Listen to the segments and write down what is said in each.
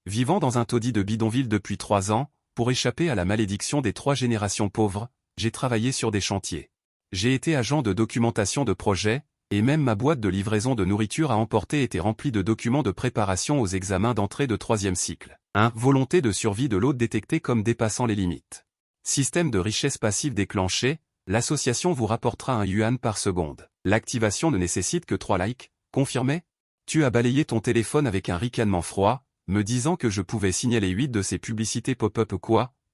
Vivant dans un taudis de bidonville depuis 3 ans, pour échapper à la malédiction des 3 générations pauvres, j'ai travaillé sur des chantiers. J'ai été agent de documentation de projet, et même ma boîte de livraison de nourriture à emporter était remplie de documents de préparation aux examens d'entrée de 3e cycle. 1. Volonté de survie de l'hôte détectée comme dépassant les limites. Système de richesse passive déclenché, l'association vous rapportera 1 yuan par seconde. L'activation ne nécessite que 3 likes, confirmé? Tu as balayé ton téléphone avec un ricanement froid, me disant que je pouvais signaler 8 de ces publicités pop-up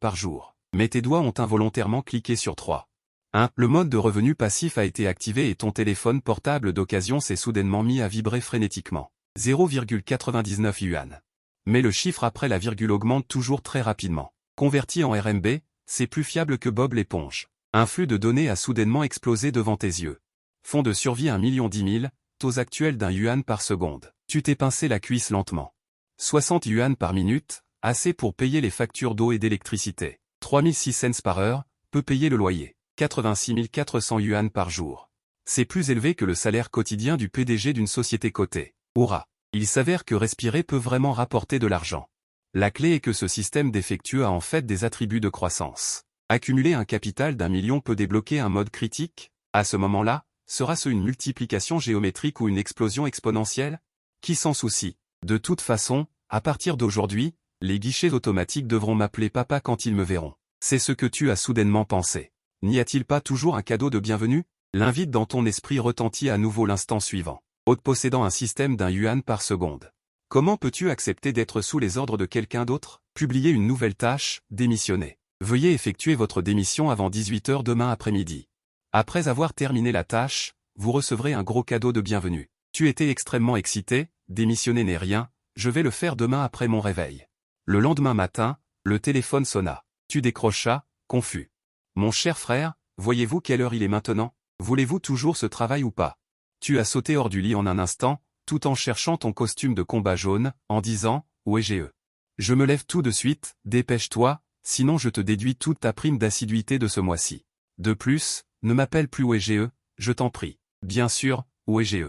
par jour. Mais tes doigts ont involontairement cliqué sur 3. 1. Le mode de revenu passif a été activé et ton téléphone portable d'occasion s'est soudainement mis à vibrer frénétiquement. 0,99 yuan. Mais le chiffre après la virgule augmente toujours très rapidement. Converti en RMB, c'est plus fiable que Bob l'éponge. Un flux de données a soudainement explosé devant tes yeux. Fonds de survie 1 010 000, taux actuel d'1 yuan par seconde. Tu t'es pincé la cuisse lentement. 60 yuan par minute, assez pour payer les factures d'eau et d'électricité. 3006 cents par heure, peut payer le loyer. 86 400 yuan par jour. C'est plus élevé que le salaire quotidien du PDG d'une société cotée. Hurrah! Il s'avère que respirer peut vraiment rapporter de l'argent. La clé est que ce système défectueux a en fait des attributs de croissance. Accumuler un capital d'1 million peut débloquer un mode critique. À ce moment-là, sera-ce une multiplication géométrique ou une explosion exponentielle? Qui s'en soucie? De toute façon, à partir d'aujourd'hui, les guichets automatiques devront m'appeler papa quand ils me verront. C'est ce que tu as soudainement pensé. N'y a-t-il pas toujours un cadeau de bienvenue? L'invite dans ton esprit retentit à nouveau l'instant suivant. Hôte possédant un système d'1 yuan par seconde. Comment peux-tu accepter d'être sous les ordres de quelqu'un d'autre? Publier une nouvelle tâche, démissionner. Veuillez effectuer votre démission avant 18 h demain après-midi. Après avoir terminé la tâche, vous recevrez un gros cadeau de bienvenue. Tu étais extrêmement excité, démissionner n'est rien, je vais le faire demain après mon réveil. Le lendemain matin, le téléphone sonna. Tu décrochas, confus. Mon cher frère, voyez-vous quelle heure il est maintenant? Voulez-vous toujours ce travail ou pas? Tu as sauté hors du lit en un instant, tout en cherchant ton costume de combat jaune, en disant « Où est-je? Je me lève tout de suite, dépêche-toi, sinon je te déduis toute ta prime d'assiduité de ce mois-ci. De plus, ne m'appelle plus où est-je, je t'en prie. Bien sûr, où est-je?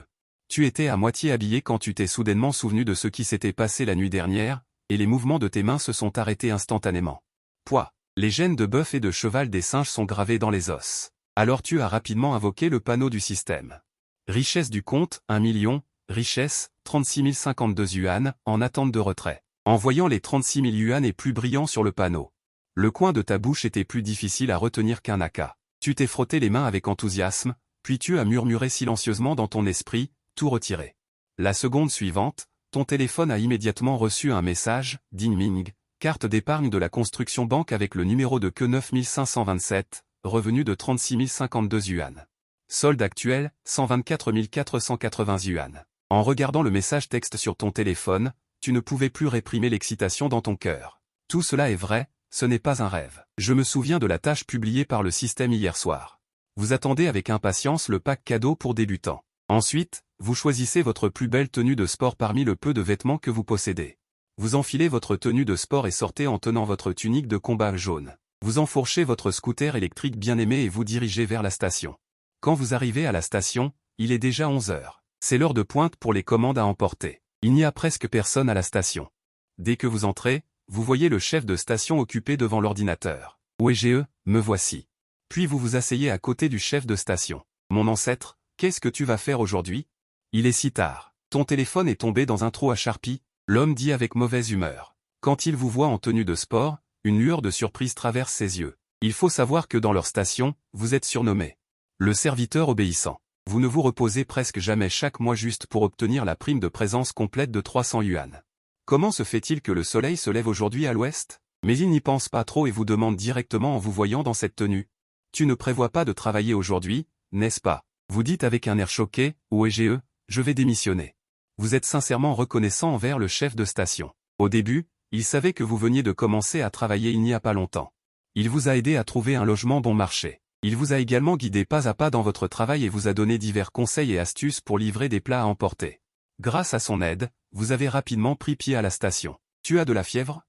Tu étais à moitié habillé quand tu t'es soudainement souvenu de ce qui s'était passé la nuit dernière, et les mouvements de tes mains se sont arrêtés instantanément. Pouah! Les gènes de bœuf et de cheval des singes sont gravés dans les os. Alors tu as rapidement invoqué le panneau du système. Richesse du compte, 1 million, richesse, 36 052 yuan, en attente de retrait. En voyant les 36 000 yuan et plus brillants sur le panneau. Le coin de ta bouche était plus difficile à retenir qu'un aka. Tu t'es frotté les mains avec enthousiasme, puis tu as murmuré silencieusement dans ton esprit, tout retiré. La seconde suivante, ton téléphone a immédiatement reçu un message, Ding Ming, carte d'épargne de la construction banque avec le numéro de queue 9527, revenu de 36 052 yuan. Solde actuel, 124 480 yuan. En regardant le message texte sur ton téléphone, tu ne pouvais plus réprimer l'excitation dans ton cœur. Tout cela est vrai, ce n'est pas un rêve. Je me souviens de la tâche publiée par le système hier soir. Vous attendez avec impatience le pack cadeau pour débutants. Ensuite, vous choisissez votre plus belle tenue de sport parmi le peu de vêtements que vous possédez. Vous enfilez votre tenue de sport et sortez en tenant votre tunique de combat jaune. Vous enfourchez votre scooter électrique bien-aimé et vous dirigez vers la station. Quand vous arrivez à la station, il est déjà 11 h. C'est l'heure de pointe pour les commandes à emporter. Il n'y a presque personne à la station. Dès que vous entrez, vous voyez le chef de station occupé devant l'ordinateur. Où est-je? Me voici. Puis vous vous asseyez à côté du chef de station. Mon ancêtre, qu'est-ce que tu vas faire aujourd'hui? Il est si tard. Ton téléphone est tombé dans un trou à charpie, l'homme dit avec mauvaise humeur. Quand il vous voit en tenue de sport, une lueur de surprise traverse ses yeux. Il faut savoir que dans leur station, vous êtes surnommé le serviteur obéissant. Vous ne vous reposez presque jamais chaque mois juste pour obtenir la prime de présence complète de 300 yuan. Comment se fait-il que le soleil se lève aujourd'hui à l'ouest? Mais il n'y pense pas trop et vous demande directement en vous voyant dans cette tenue. Tu ne prévois pas de travailler aujourd'hui, n'est-ce pas? Vous dites avec un air choqué, où est-je? Je vais démissionner. Vous êtes sincèrement reconnaissant envers le chef de station. Au début, il savait que vous veniez de commencer à travailler il n'y a pas longtemps. Il vous a aidé à trouver un logement bon marché. Il vous a également guidé pas à pas dans votre travail et vous a donné divers conseils et astuces pour livrer des plats à emporter. Grâce à son aide, vous avez rapidement pris pied à la station. Tu as de la fièvre?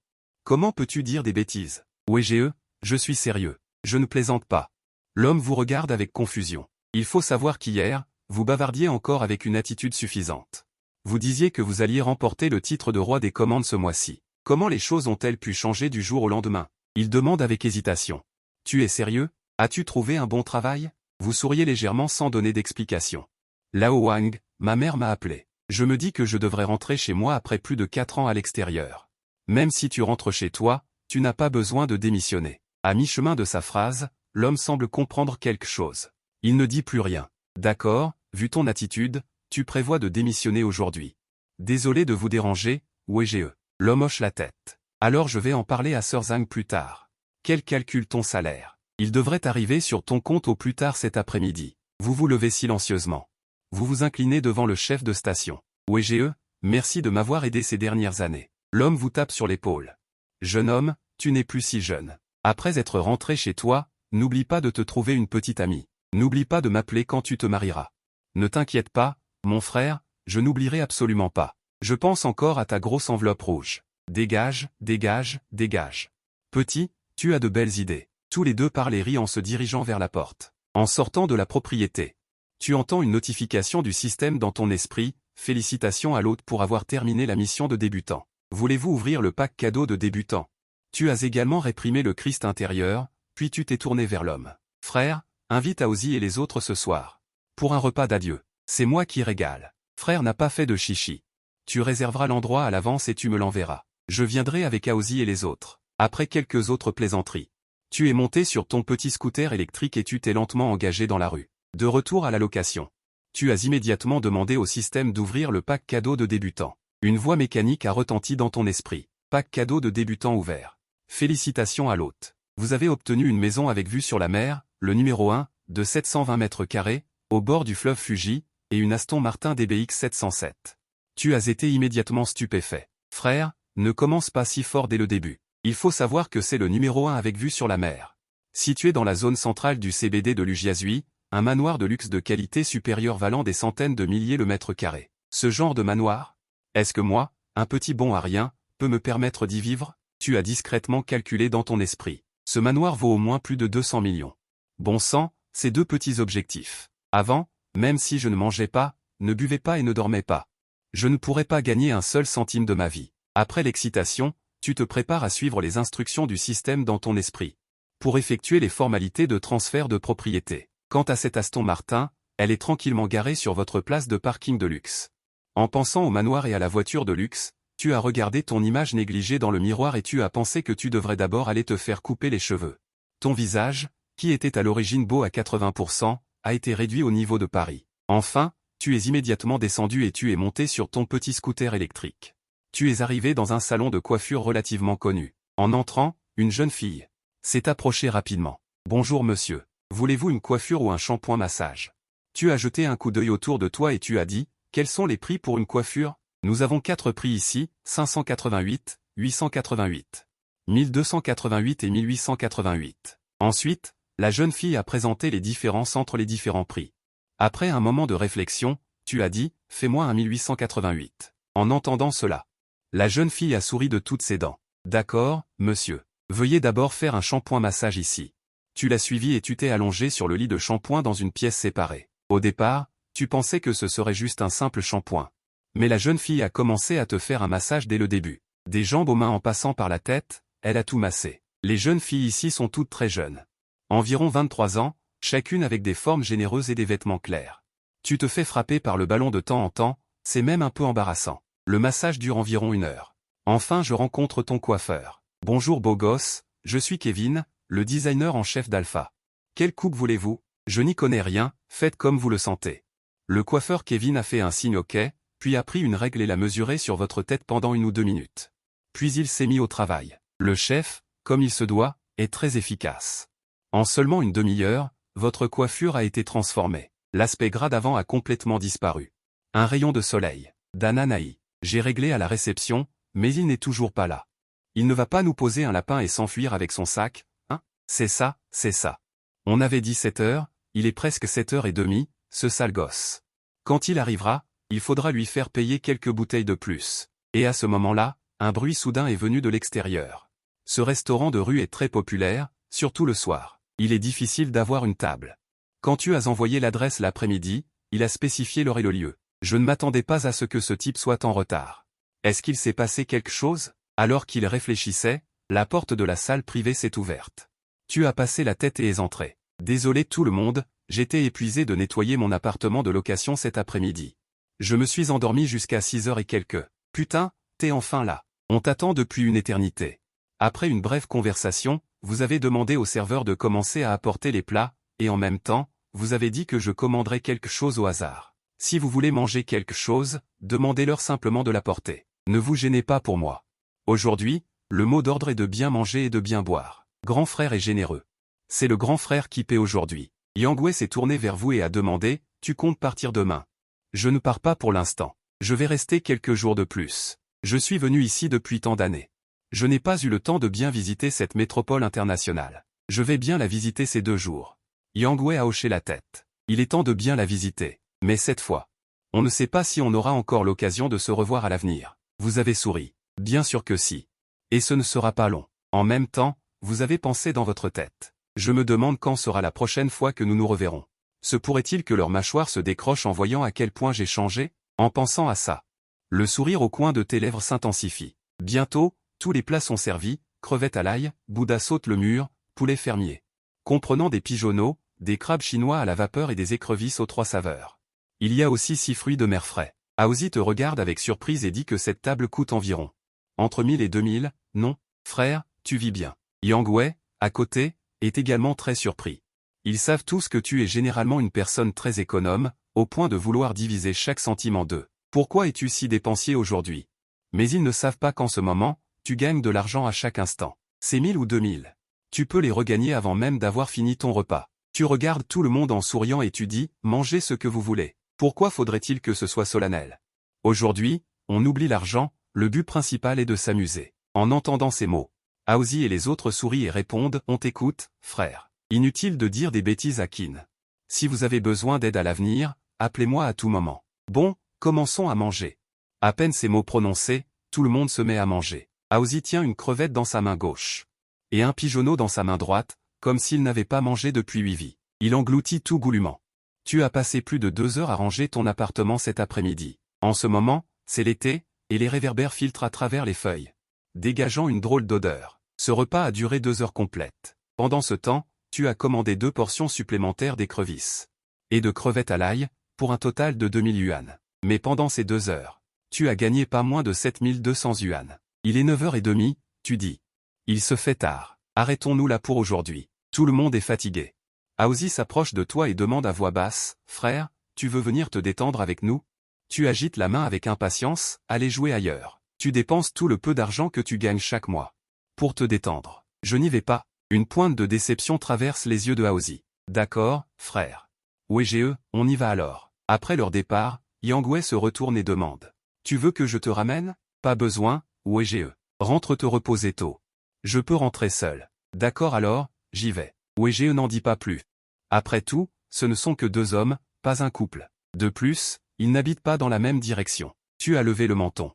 Comment peux-tu dire des bêtises? Où est-je? Je suis sérieux. Je ne plaisante pas. L'homme vous regarde avec confusion. Il faut savoir qu'hier, vous bavardiez encore avec une attitude suffisante. Vous disiez que vous alliez remporter le titre de roi des commandes ce mois-ci. Comment les choses ont-elles pu changer du jour au lendemain? Il demande avec hésitation. Tu es sérieux? As-tu trouvé un bon travail? Vous souriez légèrement sans donner d'explication. Lao Wang, ma mère m'a appelé. Je me dis que je devrais rentrer chez moi après plus de 4 ans à l'extérieur. Même si tu rentres chez toi, tu n'as pas besoin de démissionner. À mi-chemin de sa phrase, l'homme semble comprendre quelque chose. Il ne dit plus rien. D'accord, vu ton attitude, tu prévois de démissionner aujourd'hui. Désolé de vous déranger, Wege. L'homme hoche la tête. Alors je vais en parler à Sir Zhang plus tard. Quel calcule ton salaire? Il devrait arriver sur ton compte au plus tard cet après-midi. Vous vous levez silencieusement. Vous vous inclinez devant le chef de station. Wege, merci de m'avoir aidé ces dernières années. L'homme vous tape sur l'épaule. Jeune homme, tu n'es plus si jeune. Après être rentré chez toi, n'oublie pas de te trouver une petite amie. N'oublie pas de m'appeler quand tu te marieras. Ne t'inquiète pas, mon frère, je n'oublierai absolument pas. Je pense encore à ta grosse enveloppe rouge. Dégage, dégage, dégage. Petit, tu as de belles idées. Tous les deux parlent et rient en se dirigeant vers la porte. En sortant de la propriété. Tu entends une notification du système dans ton esprit, félicitations à l'hôte pour avoir terminé la mission de débutant. Voulez-vous ouvrir le pack cadeau de débutant? Tu as également réprimé le Christ intérieur, puis tu t'es tourné vers l'homme. Frère, invite Aozi et les autres ce soir. Pour un repas d'adieu. C'est moi qui régale. Frère n'a pas fait de chichi. Tu réserveras l'endroit à l'avance et tu me l'enverras. Je viendrai avec Aozi et les autres. Après quelques autres plaisanteries. Tu es monté sur ton petit scooter électrique et tu t'es lentement engagé dans la rue. De retour à la location. Tu as immédiatement demandé au système d'ouvrir le pack cadeau de débutant. Une voix mécanique a retenti dans ton esprit. Pack cadeau de débutant ouvert. Félicitations à l'hôte. Vous avez obtenu une maison avec vue sur la mer, le numéro 1, de 720 mètres carrés, au bord du fleuve Fuji, et une Aston Martin DBX 707. Tu as été immédiatement stupéfait. Frère, ne commence pas si fort dès le début. Il faut savoir que c'est le numéro 1 avec vue sur la mer. Situé dans la zone centrale du CBD de Lujiazui, un manoir de luxe de qualité supérieure valant des centaines de milliers le mètre carré. Ce genre de manoir? Est-ce que moi, un petit bon à rien, peut me permettre d'y vivre? Tu as discrètement calculé dans ton esprit. Ce manoir vaut au moins plus de 200 millions. Bon sang, ces deux petits objectifs. Avant, même si je ne mangeais pas, ne buvais pas et ne dormais pas. Je ne pourrais pas gagner un seul centime de ma vie. Après l'excitation, tu te prépares à suivre les instructions du système dans ton esprit. Pour effectuer les formalités de transfert de propriété. Quant à cette Aston Martin, elle est tranquillement garée sur votre place de parking de luxe. En pensant au manoir et à la voiture de luxe, tu as regardé ton image négligée dans le miroir et tu as pensé que tu devrais d'abord aller te faire couper les cheveux. Ton visage, qui était à l'origine beau à 80%, a été réduit au niveau de Paris. Enfin, tu es immédiatement descendu et tu es monté sur ton petit scooter électrique. Tu es arrivé dans un salon de coiffure relativement connu. En entrant, une jeune fille s'est approchée rapidement. Bonjour monsieur, voulez-vous une coiffure ou un shampoing massage? Tu as jeté un coup d'œil autour de toi et tu as dit, quels sont les prix pour une coiffure? Nous avons 4 prix ici, 588, 888, 1288 et 1888. Ensuite, la jeune fille a présenté les différences entre les différents prix. Après un moment de réflexion, tu as dit, fais-moi un 1888. En entendant cela, la jeune fille a souri de toutes ses dents. D'accord, monsieur. Veuillez d'abord faire un shampoing massage ici. Tu l'as suivi et tu t'es allongé sur le lit de shampoing dans une pièce séparée. Au départ, tu pensais que ce serait juste un simple shampoing. Mais la jeune fille a commencé à te faire un massage dès le début. Des jambes aux mains en passant par la tête, elle a tout massé. Les jeunes filles ici sont toutes très jeunes. Environ 23 ans, chacune avec des formes généreuses et des vêtements clairs. Tu te fais frapper par le ballon de temps en temps, c'est même un peu embarrassant. Le massage dure environ 1 heure. Enfin je rencontre ton coiffeur. Bonjour beau gosse, je suis Kevin, le designer en chef d'Alpha. Quelle coupe voulez-vous? Je n'y connais rien, faites comme vous le sentez. Le coiffeur Kevin a fait un signe OK, puis a pris une règle et l'a mesurée sur votre tête pendant 1 ou 2 minutes. Puis il s'est mis au travail. Le chef, comme il se doit, est très efficace. En seulement une demi-heure, votre coiffure a été transformée. L'aspect gras d'avant a complètement disparu. Un rayon de soleil. Dananaï. J'ai réglé à la réception, mais il n'est toujours pas là. Il ne va pas nous poser un lapin et s'enfuir avec son sac, hein? C'est ça, c'est ça. On avait dit 7 heures, il est presque 7h30, ce sale gosse. Quand il arrivera, il faudra lui faire payer quelques bouteilles de plus. Et à ce moment-là, un bruit soudain est venu de l'extérieur. Ce restaurant de rue est très populaire, surtout le soir. Il est difficile d'avoir une table. Quand tu as envoyé l'adresse l'après-midi, il a spécifié l'heure et le lieu. Je ne m'attendais pas à ce que ce type soit en retard. Est-ce qu'il s'est passé quelque chose? Alors qu'il réfléchissait, la porte de la salle privée s'est ouverte. Tu as passé la tête et es entré. Désolé tout le monde, j'étais épuisé de nettoyer mon appartement de location cet après-midi. Je me suis endormi jusqu'à 6 heures et quelques. Putain, t'es enfin là. On t'attend depuis une éternité. Après une brève conversation, vous avez demandé au serveur de commencer à apporter les plats, et en même temps, vous avez dit que je commanderais quelque chose au hasard. Si vous voulez manger quelque chose, demandez-leur simplement de l'apporter. Ne vous gênez pas pour moi. Aujourd'hui, le mot d'ordre est de bien manger et de bien boire. Grand frère est généreux. C'est le grand frère qui paie aujourd'hui. Yang Wei s'est tourné vers vous et a demandé, tu comptes partir demain? Je ne pars pas pour l'instant. Je vais rester quelques jours de plus. Je suis venu ici depuis tant d'années. Je n'ai pas eu le temps de bien visiter cette métropole internationale. Je vais bien la visiter ces 2 jours. Yang Wei a hoché la tête. Il est temps de bien la visiter. Mais cette fois, on ne sait pas si on aura encore l'occasion de se revoir à l'avenir. Vous avez souri. Bien sûr que si. Et ce ne sera pas long. En même temps, vous avez pensé dans votre tête. Je me demande quand sera la prochaine fois que nous nous reverrons. Se pourrait-il que leur mâchoire se décroche en voyant à quel point j'ai changé? En pensant à ça, le sourire au coin de tes lèvres s'intensifie. Bientôt, tous les plats sont servis, crevettes à l'ail, Bouddha saute le mur, poulet fermier. Comprenant des pigeonneaux, des crabes chinois à la vapeur et des écrevisses aux 3 saveurs. Il y a aussi 6 fruits de mer frais. Aozi te regarde avec surprise et dit que cette table coûte environ entre 1000 et 2000, non, frère, tu vis bien. Yang Wei, à côté, est également très surpris. Ils savent tous que tu es généralement une personne très économe, au point de vouloir diviser chaque centime en 2. Pourquoi es-tu si dépensier aujourd'hui? Mais ils ne savent pas qu'en ce moment, tu gagnes de l'argent à chaque instant. C'est 1000 ou 2000. Tu peux les regagner avant même d'avoir fini ton repas. Tu regardes tout le monde en souriant et tu dis, mangez ce que vous voulez. Pourquoi faudrait-il que ce soit solennel? Aujourd'hui, on oublie l'argent, le but principal est de s'amuser. En entendant ces mots, Aozi et les autres sourient et répondent, on t'écoute, frère. Inutile de dire des bêtises à Qin. Si vous avez besoin d'aide à l'avenir, appelez-moi à tout moment. Bon, commençons à manger. À peine ces mots prononcés, tout le monde se met à manger. Aozi tient une crevette dans sa main gauche. Et un pigeonneau dans sa main droite, comme s'il n'avait pas mangé depuis 8 vies. Il engloutit tout goulûment. Tu as passé plus de 2 heures à ranger ton appartement cet après-midi. En ce moment, c'est l'été, et les réverbères filtrent à travers les feuilles, dégageant une drôle d'odeur. Ce repas a duré 2 heures complètes. Pendant ce temps, tu as commandé 2 portions supplémentaires d'écrevisses et de crevettes à l'ail, pour un total de 2000 yuan. Mais pendant ces 2 heures, tu as gagné pas moins de 7200 yuan. Il est 9h30, tu dis. Il se fait tard. Arrêtons-nous là pour aujourd'hui. Tout le monde est fatigué. Aozi s'approche de toi et demande à voix basse, frère, tu veux venir te détendre avec nous? Tu agites la main avec impatience, allez jouer ailleurs. Tu dépenses tout le peu d'argent que tu gagnes chaque mois. Pour te détendre. Je n'y vais pas. Une pointe de déception traverse les yeux de Aozi. D'accord, frère. Wege, on y va alors. Après leur départ, Yang Wei se retourne et demande. Tu veux que je te ramène? Pas besoin, Wege. Rentre te reposer tôt. Je peux rentrer seul. D'accord alors, j'y vais. Wege n'en dit pas plus. Après tout, ce ne sont que 2 hommes, pas un couple. De plus, ils n'habitent pas dans la même direction. Tu as levé le menton.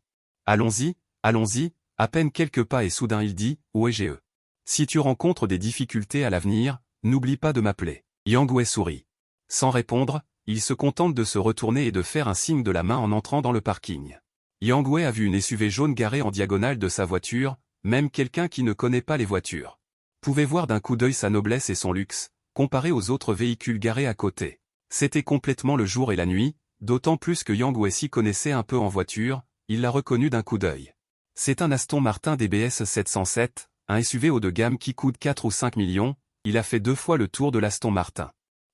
Allons-y, allons-y, à peine quelques pas et soudain il dit, Wege. Si tu rencontres des difficultés à l'avenir, n'oublie pas de m'appeler. Yang Wei sourit. Sans répondre, il se contente de se retourner et de faire un signe de la main en entrant dans le parking. Yang Wei a vu une SUV jaune garée en diagonale de sa voiture, même quelqu'un qui ne connaît pas les voitures pouvait voir d'un coup d'œil sa noblesse et son luxe, comparé aux autres véhicules garés à côté. C'était complètement le jour et la nuit, d'autant plus que Yang Wei s'y connaissait un peu en voiture, il l'a reconnu d'un coup d'œil. C'est un Aston Martin DBS 707, un SUV haut de gamme qui coûte 4 ou 5 millions, il a fait 2 fois le tour de l'Aston Martin.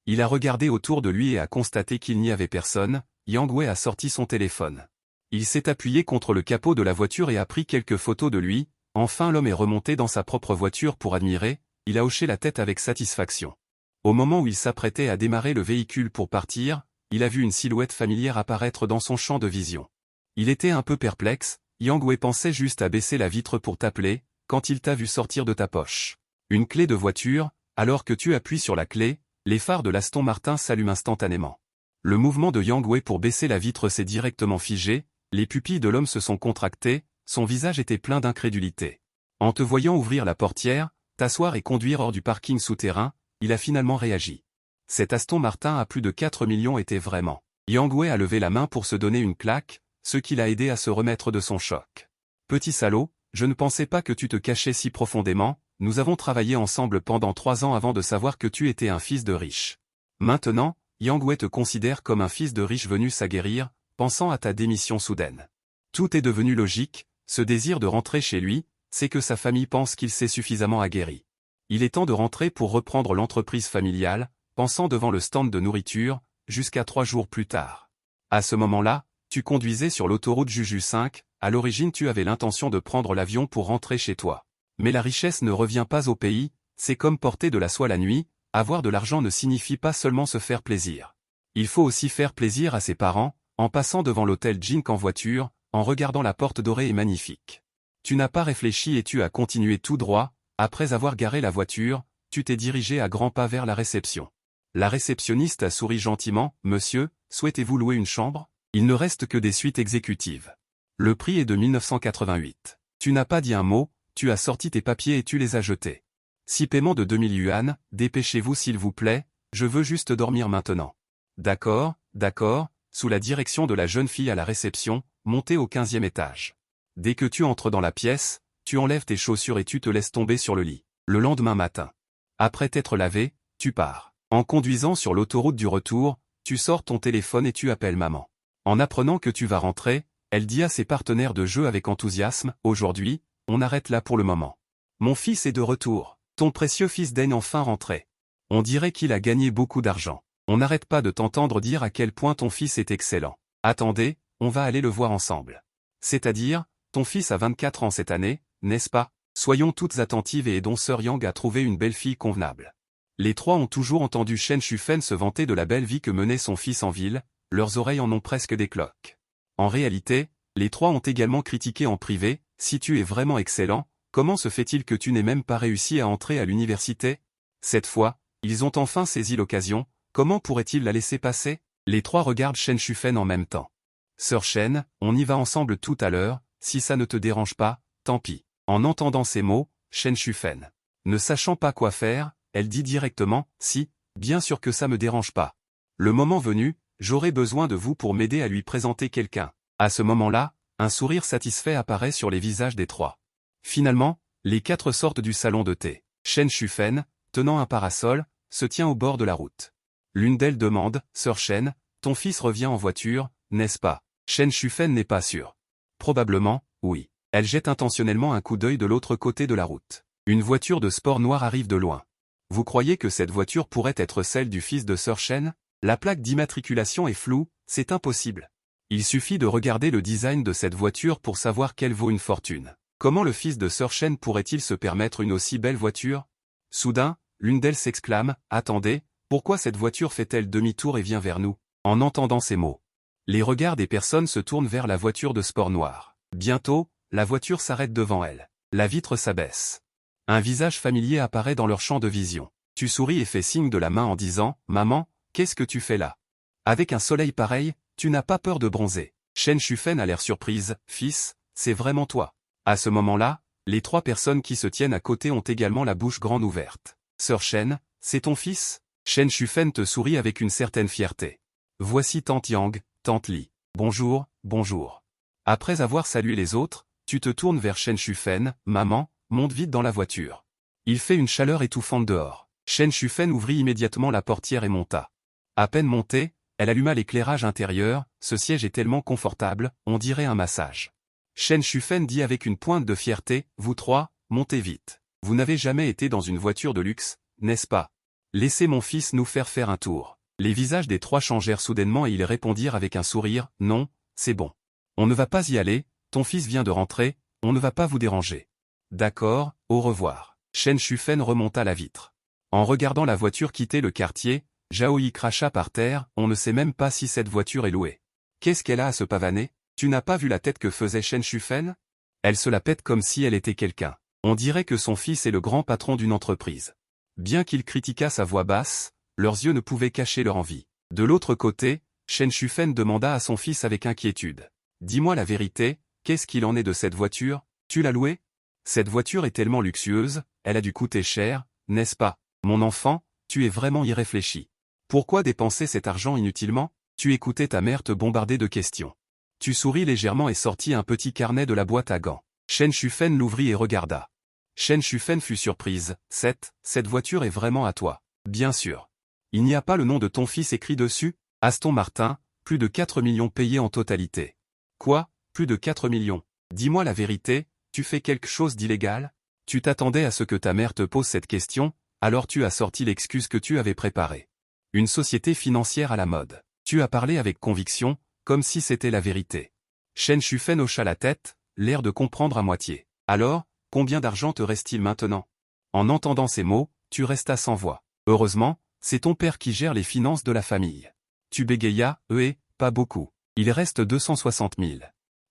Il a regardé autour de lui et a constaté qu'il n'y avait personne, Yang Wei a sorti son téléphone. Il s'est appuyé contre le capot de la voiture et a pris quelques photos de lui, enfin l'homme est remonté dans sa propre voiture pour admirer, il a hoché la tête avec satisfaction. Au moment où il s'apprêtait à démarrer le véhicule pour partir, il a vu une silhouette familière apparaître dans son champ de vision. Il était un peu perplexe, Yang Wei pensait juste à baisser la vitre pour t'appeler, quand il t'a vu sortir de ta poche une clé de voiture, alors que tu appuies sur la clé, les phares de l'Aston Martin s'allument instantanément. Le mouvement de Yang Wei pour baisser la vitre s'est directement figé, les pupilles de l'homme se sont contractées, son visage était plein d'incrédulité. En te voyant ouvrir la portière, t'asseoir et conduire hors du parking souterrain, il a finalement réagi. Cet Aston Martin à plus de 4 millions était vraiment. Yang Wei a levé la main pour se donner une claque, ce qui l'a aidé à se remettre de son choc. Petit salaud, Je ne pensais pas que tu te cachais si profondément, nous avons travaillé ensemble pendant 3 ans avant de savoir que tu étais un fils de riche. Maintenant, Yang Wei te considère comme un fils de riche venu s'aguerrir, pensant à ta démission soudaine. Tout est devenu logique, ce désir de rentrer chez lui, c'est que sa famille pense qu'il s'est suffisamment aguerri. Il est temps de rentrer pour reprendre l'entreprise familiale, pensant devant le stand de nourriture, jusqu'à 3 jours plus tard. À ce moment-là, tu conduisais sur l'autoroute Juju 5, à l'origine tu avais l'intention de prendre l'avion pour rentrer chez toi. Mais la richesse ne revient pas au pays, c'est comme porter de la soie la nuit, avoir de l'argent ne signifie pas seulement se faire plaisir. Il faut aussi faire plaisir à ses parents, en passant devant l'hôtel Jink en voiture, en regardant la porte dorée et magnifique. Tu n'as pas réfléchi et tu as continué tout droit, après avoir garé la voiture, tu t'es dirigé à grands pas vers la réception. La réceptionniste a souri gentiment, « Monsieur, souhaitez-vous louer une chambre ? Il ne reste que des suites exécutives. Le prix est de 1988. Tu n'as pas dit un mot, tu as sorti tes papiers et tu les as jetés. 6 paiements de 2000 yuan, dépêchez-vous s'il vous plaît, je veux juste dormir maintenant. D'accord, d'accord, sous la direction de la jeune fille à la réception, montez au 15e étage. Dès que tu entres dans la pièce, tu enlèves tes chaussures et tu te laisses tomber sur le lit. Le lendemain matin, après t'être lavé, tu pars. En conduisant sur l'autoroute du retour, tu sors ton téléphone et tu appelles maman. En apprenant que tu vas rentrer, elle dit à ses partenaires de jeu avec enthousiasme, « Aujourd'hui, on arrête là pour le moment. Mon fils est de retour. Ton précieux fils daigne enfin rentrer. On dirait qu'il a gagné beaucoup d'argent. On n'arrête pas de t'entendre dire à quel point ton fils est excellent. Attendez, on va aller le voir ensemble. C'est-à-dire, ton fils a 24 ans cette année, n'est-ce pas? Soyons toutes attentives et aidons Sœur Yang à trouver une belle fille convenable. » Les trois ont toujours entendu Chen Shufen se vanter de la belle vie que menait son fils en ville, leurs oreilles en ont presque des cloques. En réalité, les trois ont également critiqué en privé, « Si tu es vraiment excellent, comment se fait-il que tu n'aies même pas réussi à entrer à l'université ?» Cette fois, ils ont enfin saisi l'occasion, comment pourraient-ils la laisser passer? Les trois regardent Chen Shufen en même temps. « Sœur Chen, on y va ensemble tout à l'heure, si ça ne te dérange pas, tant pis. » En entendant ces mots, Chen Shufen, ne sachant pas quoi faire, elle dit directement, « Si, bien sûr que ça me dérange pas. Le moment venu, j'aurai besoin de vous pour m'aider à lui présenter quelqu'un. » À ce moment-là, un sourire satisfait apparaît sur les visages des trois. Finalement, les quatre sortent du salon de thé. Chen Shufen, tenant un parasol, se tient au bord de la route. L'une d'elles demande, « Sœur Chen, ton fils revient en voiture, n'est-ce pas ?» Chen Shufen n'est pas sûr. Probablement, oui. Elle jette intentionnellement un coup d'œil de l'autre côté de la route. Une voiture de sport noire arrive de loin. Vous croyez que cette voiture pourrait être celle du fils de Sœur Chen? La plaque d'immatriculation est floue, c'est impossible. Il suffit de regarder le design de cette voiture pour savoir qu'elle vaut une fortune. Comment le fils de Sœur Chen pourrait-il se permettre une aussi belle voiture? Soudain, l'une d'elles s'exclame, « Attendez, pourquoi cette voiture fait-elle demi-tour et vient vers nous ?» En entendant ces mots, les regards des personnes se tournent vers la voiture de sport noire. Bientôt, la voiture s'arrête devant elle. La vitre s'abaisse. Un visage familier apparaît dans leur champ de vision. Tu souris et fais signe de la main en disant, « Maman, qu'est-ce que tu fais là? Avec un soleil pareil, tu n'as pas peur de bronzer. » Chen Shufen a l'air surprise, « Fils, c'est vraiment toi. » À ce moment-là, les trois personnes qui se tiennent à côté ont également la bouche grande ouverte. « Sœur Chen, c'est ton fils ?» Chen Shufen te sourit avec une certaine fierté. « Voici Tante Yang, Tante Li. Bonjour, bonjour. » Après avoir salué les autres, tu te tournes vers Chen Shufen, « Maman, monte vite dans la voiture. Il fait une chaleur étouffante dehors. » Chen Shufen ouvrit immédiatement la portière et monta. À peine montée, elle alluma l'éclairage intérieur, ce siège est tellement confortable, on dirait un massage. Chen Shufen dit avec une pointe de fierté, « Vous trois, montez vite. Vous n'avez jamais été dans une voiture de luxe, n'est-ce pas? Laissez mon fils nous faire un tour. » Les visages des trois changèrent soudainement et ils répondirent avec un sourire, « Non, c'est bon. On ne va pas y aller, ton fils vient de rentrer, on ne va pas vous déranger. » D'accord, au revoir. Chen Shufen remonta la vitre. En regardant la voiture quitter le quartier, Zhao Yi cracha par terre, on ne sait même pas si cette voiture est louée. Qu'est-ce qu'elle a à se pavaner? Tu n'as pas vu la tête que faisait Chen Shufen? Elle se la pète comme si elle était quelqu'un. On dirait que son fils est le grand patron d'une entreprise. Bien qu'il critiquât sa voix basse, leurs yeux ne pouvaient cacher leur envie. De l'autre côté, Chen Shufen demanda à son fils avec inquiétude. « Dis-moi la vérité, qu'est-ce qu'il en est de cette voiture? Tu l'as louée? Cette voiture est tellement luxueuse, elle a dû coûter cher, n'est-ce pas? Mon enfant, tu es vraiment irréfléchi. Pourquoi dépenser cet argent inutilement? » Tu écoutais ta mère te bombarder de questions. Tu souris légèrement et sortis un petit carnet de la boîte à gants. Chen Shufen l'ouvrit et regarda. Chen Shufen fut surprise. Cette voiture est vraiment à toi. Bien sûr. Il n'y a pas le nom de ton fils écrit dessus? Aston Martin, plus de 4 millions payés en totalité. Quoi, plus de 4 millions? Dis-moi la vérité, tu fais quelque chose d'illégal? Tu t'attendais à ce que ta mère te pose cette question, alors tu as sorti l'excuse que tu avais préparée. Une société financière à la mode. Tu as parlé avec conviction, comme si c'était la vérité. Chen Shufen hocha la tête, l'air de comprendre à moitié. Alors, combien d'argent te reste-t-il maintenant? En entendant ces mots, tu restas sans voix. Heureusement, c'est ton père qui gère les finances de la famille. Tu bégayas, pas beaucoup. Il reste 260 000.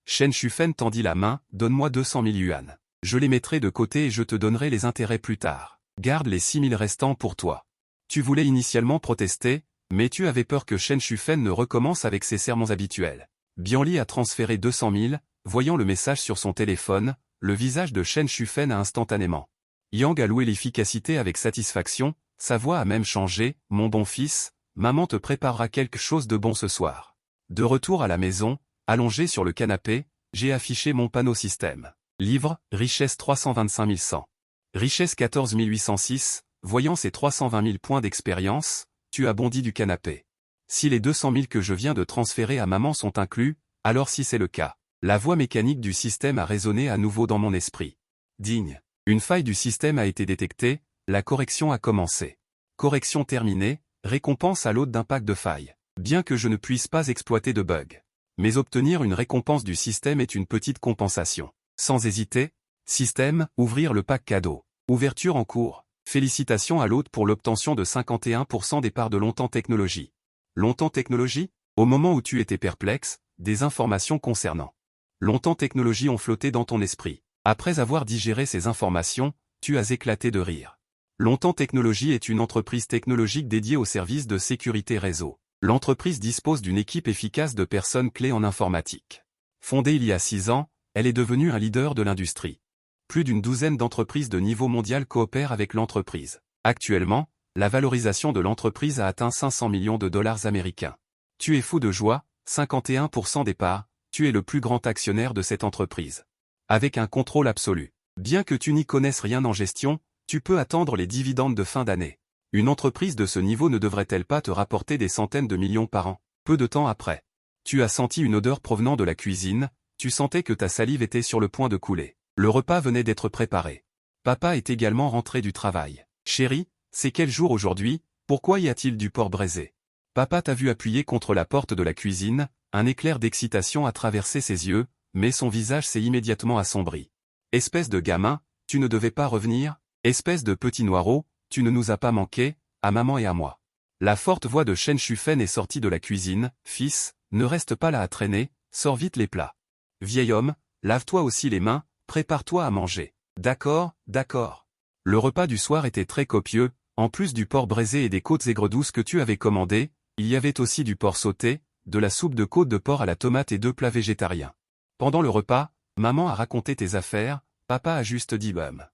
Chen Shufen tendit la main, donne-moi 200 000 yuan. Je les mettrai de côté et je te donnerai les intérêts plus tard. Garde les 6 000 restants pour toi. Tu voulais initialement protester, mais tu avais peur que Chen Shufen ne recommence avec ses sermons habituels. Bianli a transféré 200 000, voyant le message sur son téléphone, le visage de Chen Shufen a instantanément. Yang a loué l'efficacité avec satisfaction, sa voix a même changé, mon bon fils, maman te préparera quelque chose de bon ce soir. De retour à la maison, allongé sur le canapé, j'ai affiché mon panneau système. Livre, richesse 325 100. Richesse 14 806, voyant ces 320 000 points d'expérience, tu as bondi du canapé. Si les 200 000 que je viens de transférer à maman sont inclus, alors si c'est le cas, la voix mécanique du système a résonné à nouveau dans mon esprit. Digne. Une faille du système a été détectée, la correction a commencé. Correction terminée, récompense à l'hôte d'un pack de failles. Bien que je ne puisse pas exploiter de bugs. Mais obtenir une récompense du système est une petite compensation. Sans hésiter, système, ouvrir le pack cadeau. Ouverture en cours. Félicitations à l'hôte pour l'obtention de 51% des parts de Longtemps Technologie. Longtemps Technologie? Au moment où tu étais perplexe, des informations concernant Longtemps Technologie ont flotté dans ton esprit. Après avoir digéré ces informations, tu as éclaté de rire. Longtemps Technologie est une entreprise technologique dédiée aux services de sécurité réseau. L'entreprise dispose d'une équipe efficace de personnes clés en informatique. Fondée il y a 6 ans, elle est devenue un leader de l'industrie. Plus d'une douzaine d'entreprises de niveau mondial coopèrent avec l'entreprise. Actuellement, la valorisation de l'entreprise a atteint 500 millions de dollars américains. Tu es fou de joie, 51% des parts, tu es le plus grand actionnaire de cette entreprise. Avec un contrôle absolu. Bien que tu n'y connaisses rien en gestion, tu peux attendre les dividendes de fin d'année. Une entreprise de ce niveau ne devrait-elle pas te rapporter des centaines de millions par an? Peu de temps après. Tu as senti une odeur provenant de la cuisine, tu sentais que ta salive était sur le point de couler. Le repas venait d'être préparé. Papa est également rentré du travail. Chérie, c'est quel jour aujourd'hui? Pourquoi y a-t-il du porc braisé? Papa t'a vu appuyer contre la porte de la cuisine, un éclair d'excitation a traversé ses yeux, mais son visage s'est immédiatement assombri. Espèce de gamin, tu ne devais pas revenir? Espèce de petit noireau, tu ne nous as pas manqué, à maman et à moi. La forte voix de Chen Shufen est sortie de la cuisine. Fils, ne reste pas là à traîner, sors vite les plats. Vieil homme, lave-toi aussi les mains, prépare-toi à manger. D'accord, d'accord. Le repas du soir était très copieux, en plus du porc braisé et des côtes aigres douces que tu avais commandées, il y avait aussi du porc sauté, de la soupe de côte de porc à la tomate et 2 plats végétariens. Pendant le repas, maman a raconté tes affaires, papa a juste dit bum.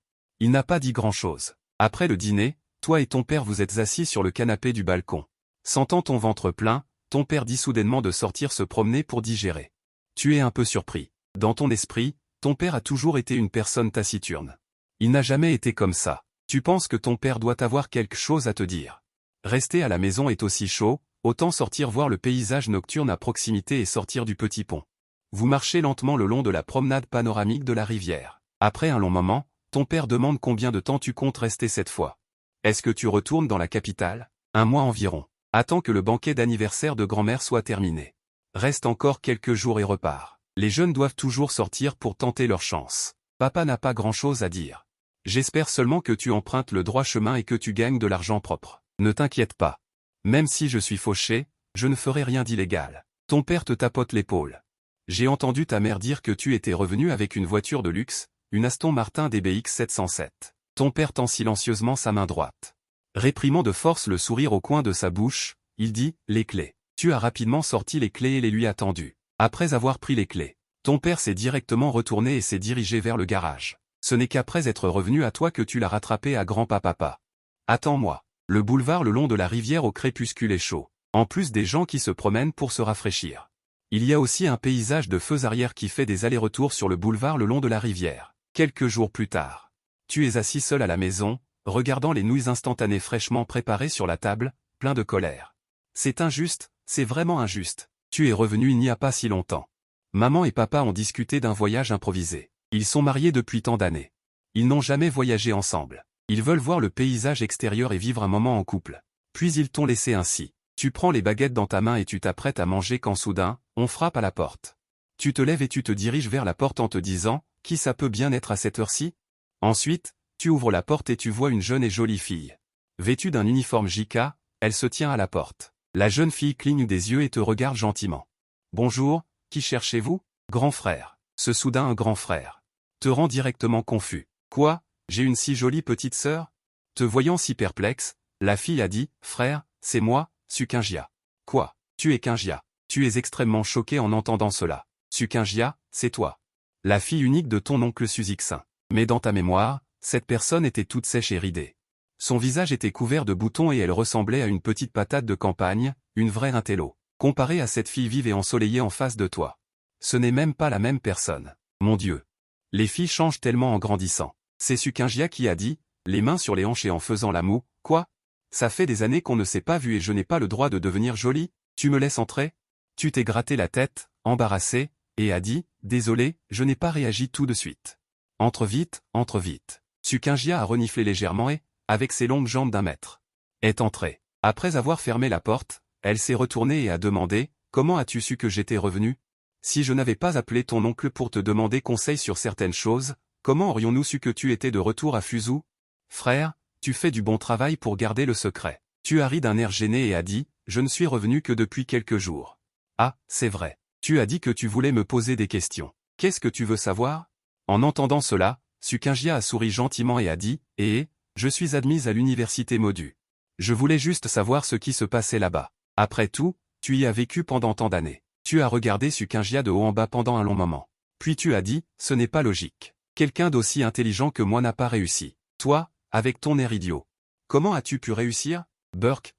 Il n'a pas dit grand-chose. Après le dîner, toi et ton père vous êtes assis sur le canapé du balcon. Sentant ton ventre plein, ton père dit soudainement de sortir se promener pour digérer. Tu es un peu surpris. Dans ton esprit, ton père a toujours été une personne taciturne. Il n'a jamais été comme ça. Tu penses que ton père doit avoir quelque chose à te dire. Rester à la maison est aussi chaud, autant sortir voir le paysage nocturne à proximité et sortir du petit pont. Vous marchez lentement le long de la promenade panoramique de la rivière. Après un long moment, ton père demande combien de temps tu comptes rester cette fois. Est-ce que tu retournes dans la capitale? 1 mois environ. Attends que le banquet d'anniversaire de grand-mère soit terminé. Reste encore quelques jours et repars. Les jeunes doivent toujours sortir pour tenter leur chance. Papa n'a pas grand-chose à dire. J'espère seulement que tu empruntes le droit chemin et que tu gagnes de l'argent propre. Ne t'inquiète pas. Même si je suis fauché, je ne ferai rien d'illégal. Ton père te tapote l'épaule. J'ai entendu ta mère dire que tu étais revenu avec une voiture de luxe, une Aston Martin DBX 707. Ton père tend silencieusement sa main droite. Réprimant de force le sourire au coin de sa bouche, il dit, les clés. Tu as rapidement sorti les clés et les lui as tendues. Après avoir pris les clés, ton père s'est directement retourné et s'est dirigé vers le garage. Ce n'est qu'après être revenu à toi que tu l'as rattrapé à grand-papa. Attends-moi. Le boulevard le long de la rivière au crépuscule est chaud. En plus des gens qui se promènent pour se rafraîchir. Il y a aussi un paysage de feux arrière qui fait des allers-retours sur le boulevard le long de la rivière. Quelques jours plus tard, tu es assis seul à la maison, regardant les nouilles instantanées fraîchement préparées sur la table, plein de colère. C'est injuste, c'est vraiment injuste. Tu es revenu il n'y a pas si longtemps. Maman et papa ont discuté d'un voyage improvisé. Ils sont mariés depuis tant d'années. Ils n'ont jamais voyagé ensemble. Ils veulent voir le paysage extérieur et vivre un moment en couple. Puis ils t'ont laissé ainsi. Tu prends les baguettes dans ta main et tu t'apprêtes à manger quand soudain, on frappe à la porte. Tu te lèves et tu te diriges vers la porte en te disant, qui ça peut bien être à cette heure-ci? Ensuite, tu ouvres la porte et tu vois une jeune et jolie fille. Vêtue d'un uniforme JK, elle se tient à la porte. La jeune fille cligne des yeux et te regarde gentiment. Bonjour, qui cherchez-vous? Grand frère. Ce soudain un grand frère te rend directement confus. Quoi? J'ai une si jolie petite sœur? Te voyant si perplexe, la fille a dit, frère, c'est moi, Sukingia. Quoi? Tu es Kingia. Tu es extrêmement choqué en entendant cela. Sukingia, c'est toi. La fille unique de ton oncle Suzixin. Mais dans ta mémoire, cette personne était toute sèche et ridée. Son visage était couvert de boutons et elle ressemblait à une petite patate de campagne, une vraie intello. Comparée à cette fille vive et ensoleillée en face de toi. Ce n'est même pas la même personne. Mon Dieu. Les filles changent tellement en grandissant. C'est Sukingia qui a dit, les mains sur les hanches et en faisant la moue, quoi? Ça fait des années qu'on ne s'est pas vu et je n'ai pas le droit de devenir jolie? Tu me laisses entrer? Tu t'es gratté la tête, embarrassé, et a dit, désolé, je n'ai pas réagi tout de suite. Entre vite, entre vite. Sukingia a reniflé légèrement et, avec ses longues jambes d'1 mètre, est entrée. Après avoir fermé la porte, elle s'est retournée et a demandé, comment as-tu su que j'étais revenu? Si je n'avais pas appelé ton oncle pour te demander conseil sur certaines choses, comment aurions-nous su que tu étais de retour à Fuzhou? Frère, tu fais du bon travail pour garder le secret. Tu as ri d'un air gêné et a dit, je ne suis revenu que depuis quelques jours. Ah, c'est vrai. Tu as dit que tu voulais me poser des questions. Qu'est-ce que tu veux savoir? En entendant cela, Sukingia a souri gentiment et a dit, je suis admise à l'université Modu. Je voulais juste savoir ce qui se passait là-bas. Après tout, tu y as vécu pendant tant d'années. Tu as regardé Sukingia de haut en bas pendant un long moment. Puis tu as dit, ce n'est pas logique. Quelqu'un d'aussi intelligent que moi n'a pas réussi. Toi, avec ton air idiot. Comment as-tu pu réussir? Burk,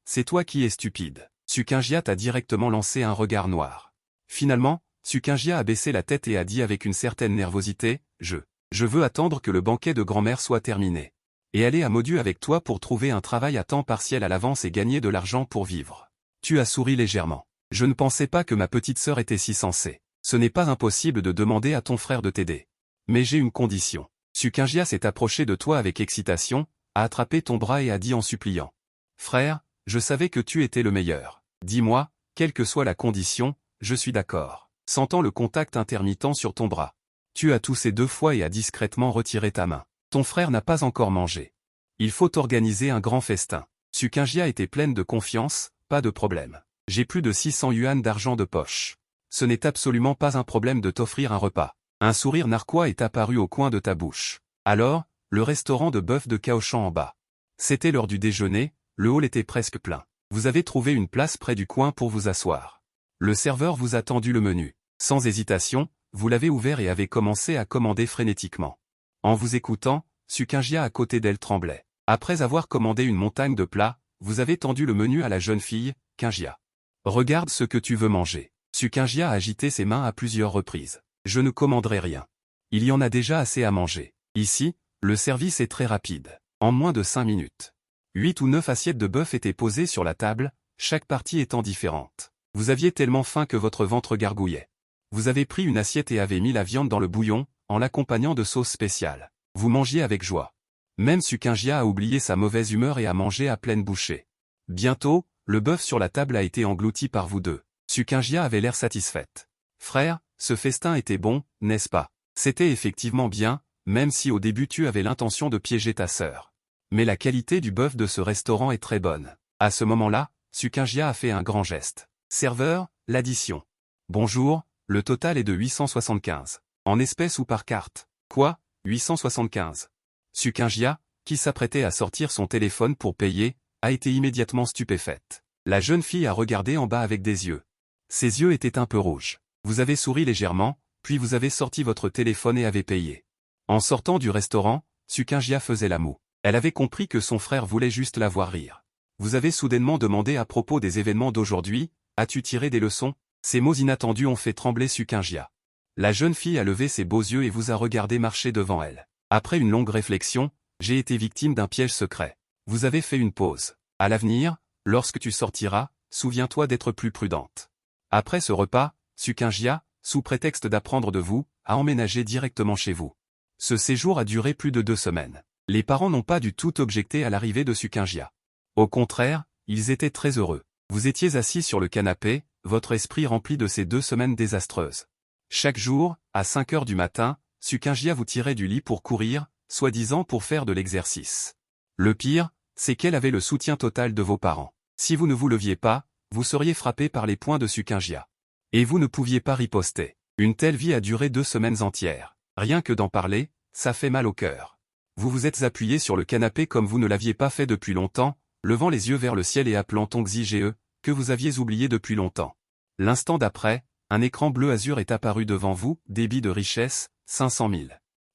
c'est toi qui es stupide. Sukingia t'a directement lancé un regard noir. Finalement, Sukingia a baissé la tête et a dit avec une certaine nervosité, je veux attendre que le banquet de grand-mère soit terminé. Et aller à Modu avec toi pour trouver un travail à temps partiel à l'avance et gagner de l'argent pour vivre. Tu as souri légèrement. Je ne pensais pas que ma petite sœur était si sensée. Ce n'est pas impossible de demander à ton frère de t'aider. Mais j'ai une condition. Sukingia s'est approché de toi avec excitation, a attrapé ton bras et a dit en suppliant. Frère, je savais que tu étais le meilleur. Dis-moi, quelle que soit la condition, je suis d'accord. Sentant le contact intermittent sur ton bras. Tu as toussé 2 fois et a discrètement retiré ta main. Ton frère n'a pas encore mangé. Il faut organiser un grand festin. Sukingia était pleine de confiance, pas de problème. J'ai plus de 600 yuan d'argent de poche. Ce n'est absolument pas un problème de t'offrir un repas. Un sourire narquois est apparu au coin de ta bouche. Alors, le restaurant de bœuf de Kaoshan en bas. C'était l'heure du déjeuner, le hall était presque plein. Vous avez trouvé une place près du coin pour vous asseoir. Le serveur vous a tendu le menu. Sans hésitation, vous l'avez ouvert et avez commencé à commander frénétiquement. En vous écoutant, Sukingia à côté d'elle tremblait. Après avoir commandé une montagne de plats, vous avez tendu le menu à la jeune fille, Kingia. Regarde ce que tu veux manger. Sukingia a agité ses mains à plusieurs reprises. Je ne commanderai rien. Il y en a déjà assez à manger. Ici, le service est très rapide. En moins de 5 minutes. 8 ou 9 assiettes de bœuf étaient posées sur la table, chaque partie étant différente. Vous aviez tellement faim que votre ventre gargouillait. Vous avez pris une assiette et avez mis la viande dans le bouillon, en l'accompagnant de sauce spéciale. Vous mangiez avec joie. Même Sukingia a oublié sa mauvaise humeur et a mangé à pleine bouchée. Bientôt, le bœuf sur la table a été englouti par vous deux. Sukingia avait l'air satisfaite. Frère, ce festin était bon, n'est-ce pas? C'était effectivement bien, même si au début tu avais l'intention de piéger ta sœur. Mais la qualité du bœuf de ce restaurant est très bonne. À ce moment-là, Sukingia a fait un grand geste. Serveur, l'addition. Bonjour, le total est de 875. En espèces ou par carte? Quoi? 875. Sukingia, qui s'apprêtait à sortir son téléphone pour payer, a été immédiatement stupéfaite. La jeune fille a regardé en bas avec des yeux. Ses yeux étaient un peu rouges. Vous avez souri légèrement, puis vous avez sorti votre téléphone et avez payé. En sortant du restaurant, Sukingia faisait la moue. Elle avait compris que son frère voulait juste la voir rire. Vous avez soudainement demandé à propos des événements d'aujourd'hui, As-tu tiré des leçons? Ces mots inattendus ont fait trembler Sukingia. La jeune fille a levé ses beaux yeux et vous a regardé marcher devant elle. Après une longue réflexion, j'ai été victime d'un piège secret. Vous avez fait une pause. À l'avenir, lorsque tu sortiras, souviens-toi d'être plus prudente. Après ce repas, Sukingia, sous prétexte d'apprendre de vous, a emménagé directement chez vous. Ce séjour a duré plus de 2 semaines. Les parents n'ont pas du tout objecté à l'arrivée de Sukingia. Au contraire, ils étaient très heureux. Vous étiez assis sur le canapé, votre esprit rempli de ces 2 semaines désastreuses. Chaque jour, à 5 heures du matin, Sukingia vous tirait du lit pour courir, soi-disant pour faire de l'exercice. Le pire, c'est qu'elle avait le soutien total de vos parents. Si vous ne vous leviez pas, vous seriez frappé par les poings de Sukingia. Et vous ne pouviez pas riposter. Une telle vie a duré 2 semaines entières. Rien que d'en parler, ça fait mal au cœur. Vous vous êtes appuyé sur le canapé comme vous ne l'aviez pas fait depuis longtemps, levant les yeux vers le ciel et appelant Tongzi, que vous aviez oublié depuis longtemps. L'instant d'après, un écran bleu azur est apparu devant vous, débit de richesse, 500 000.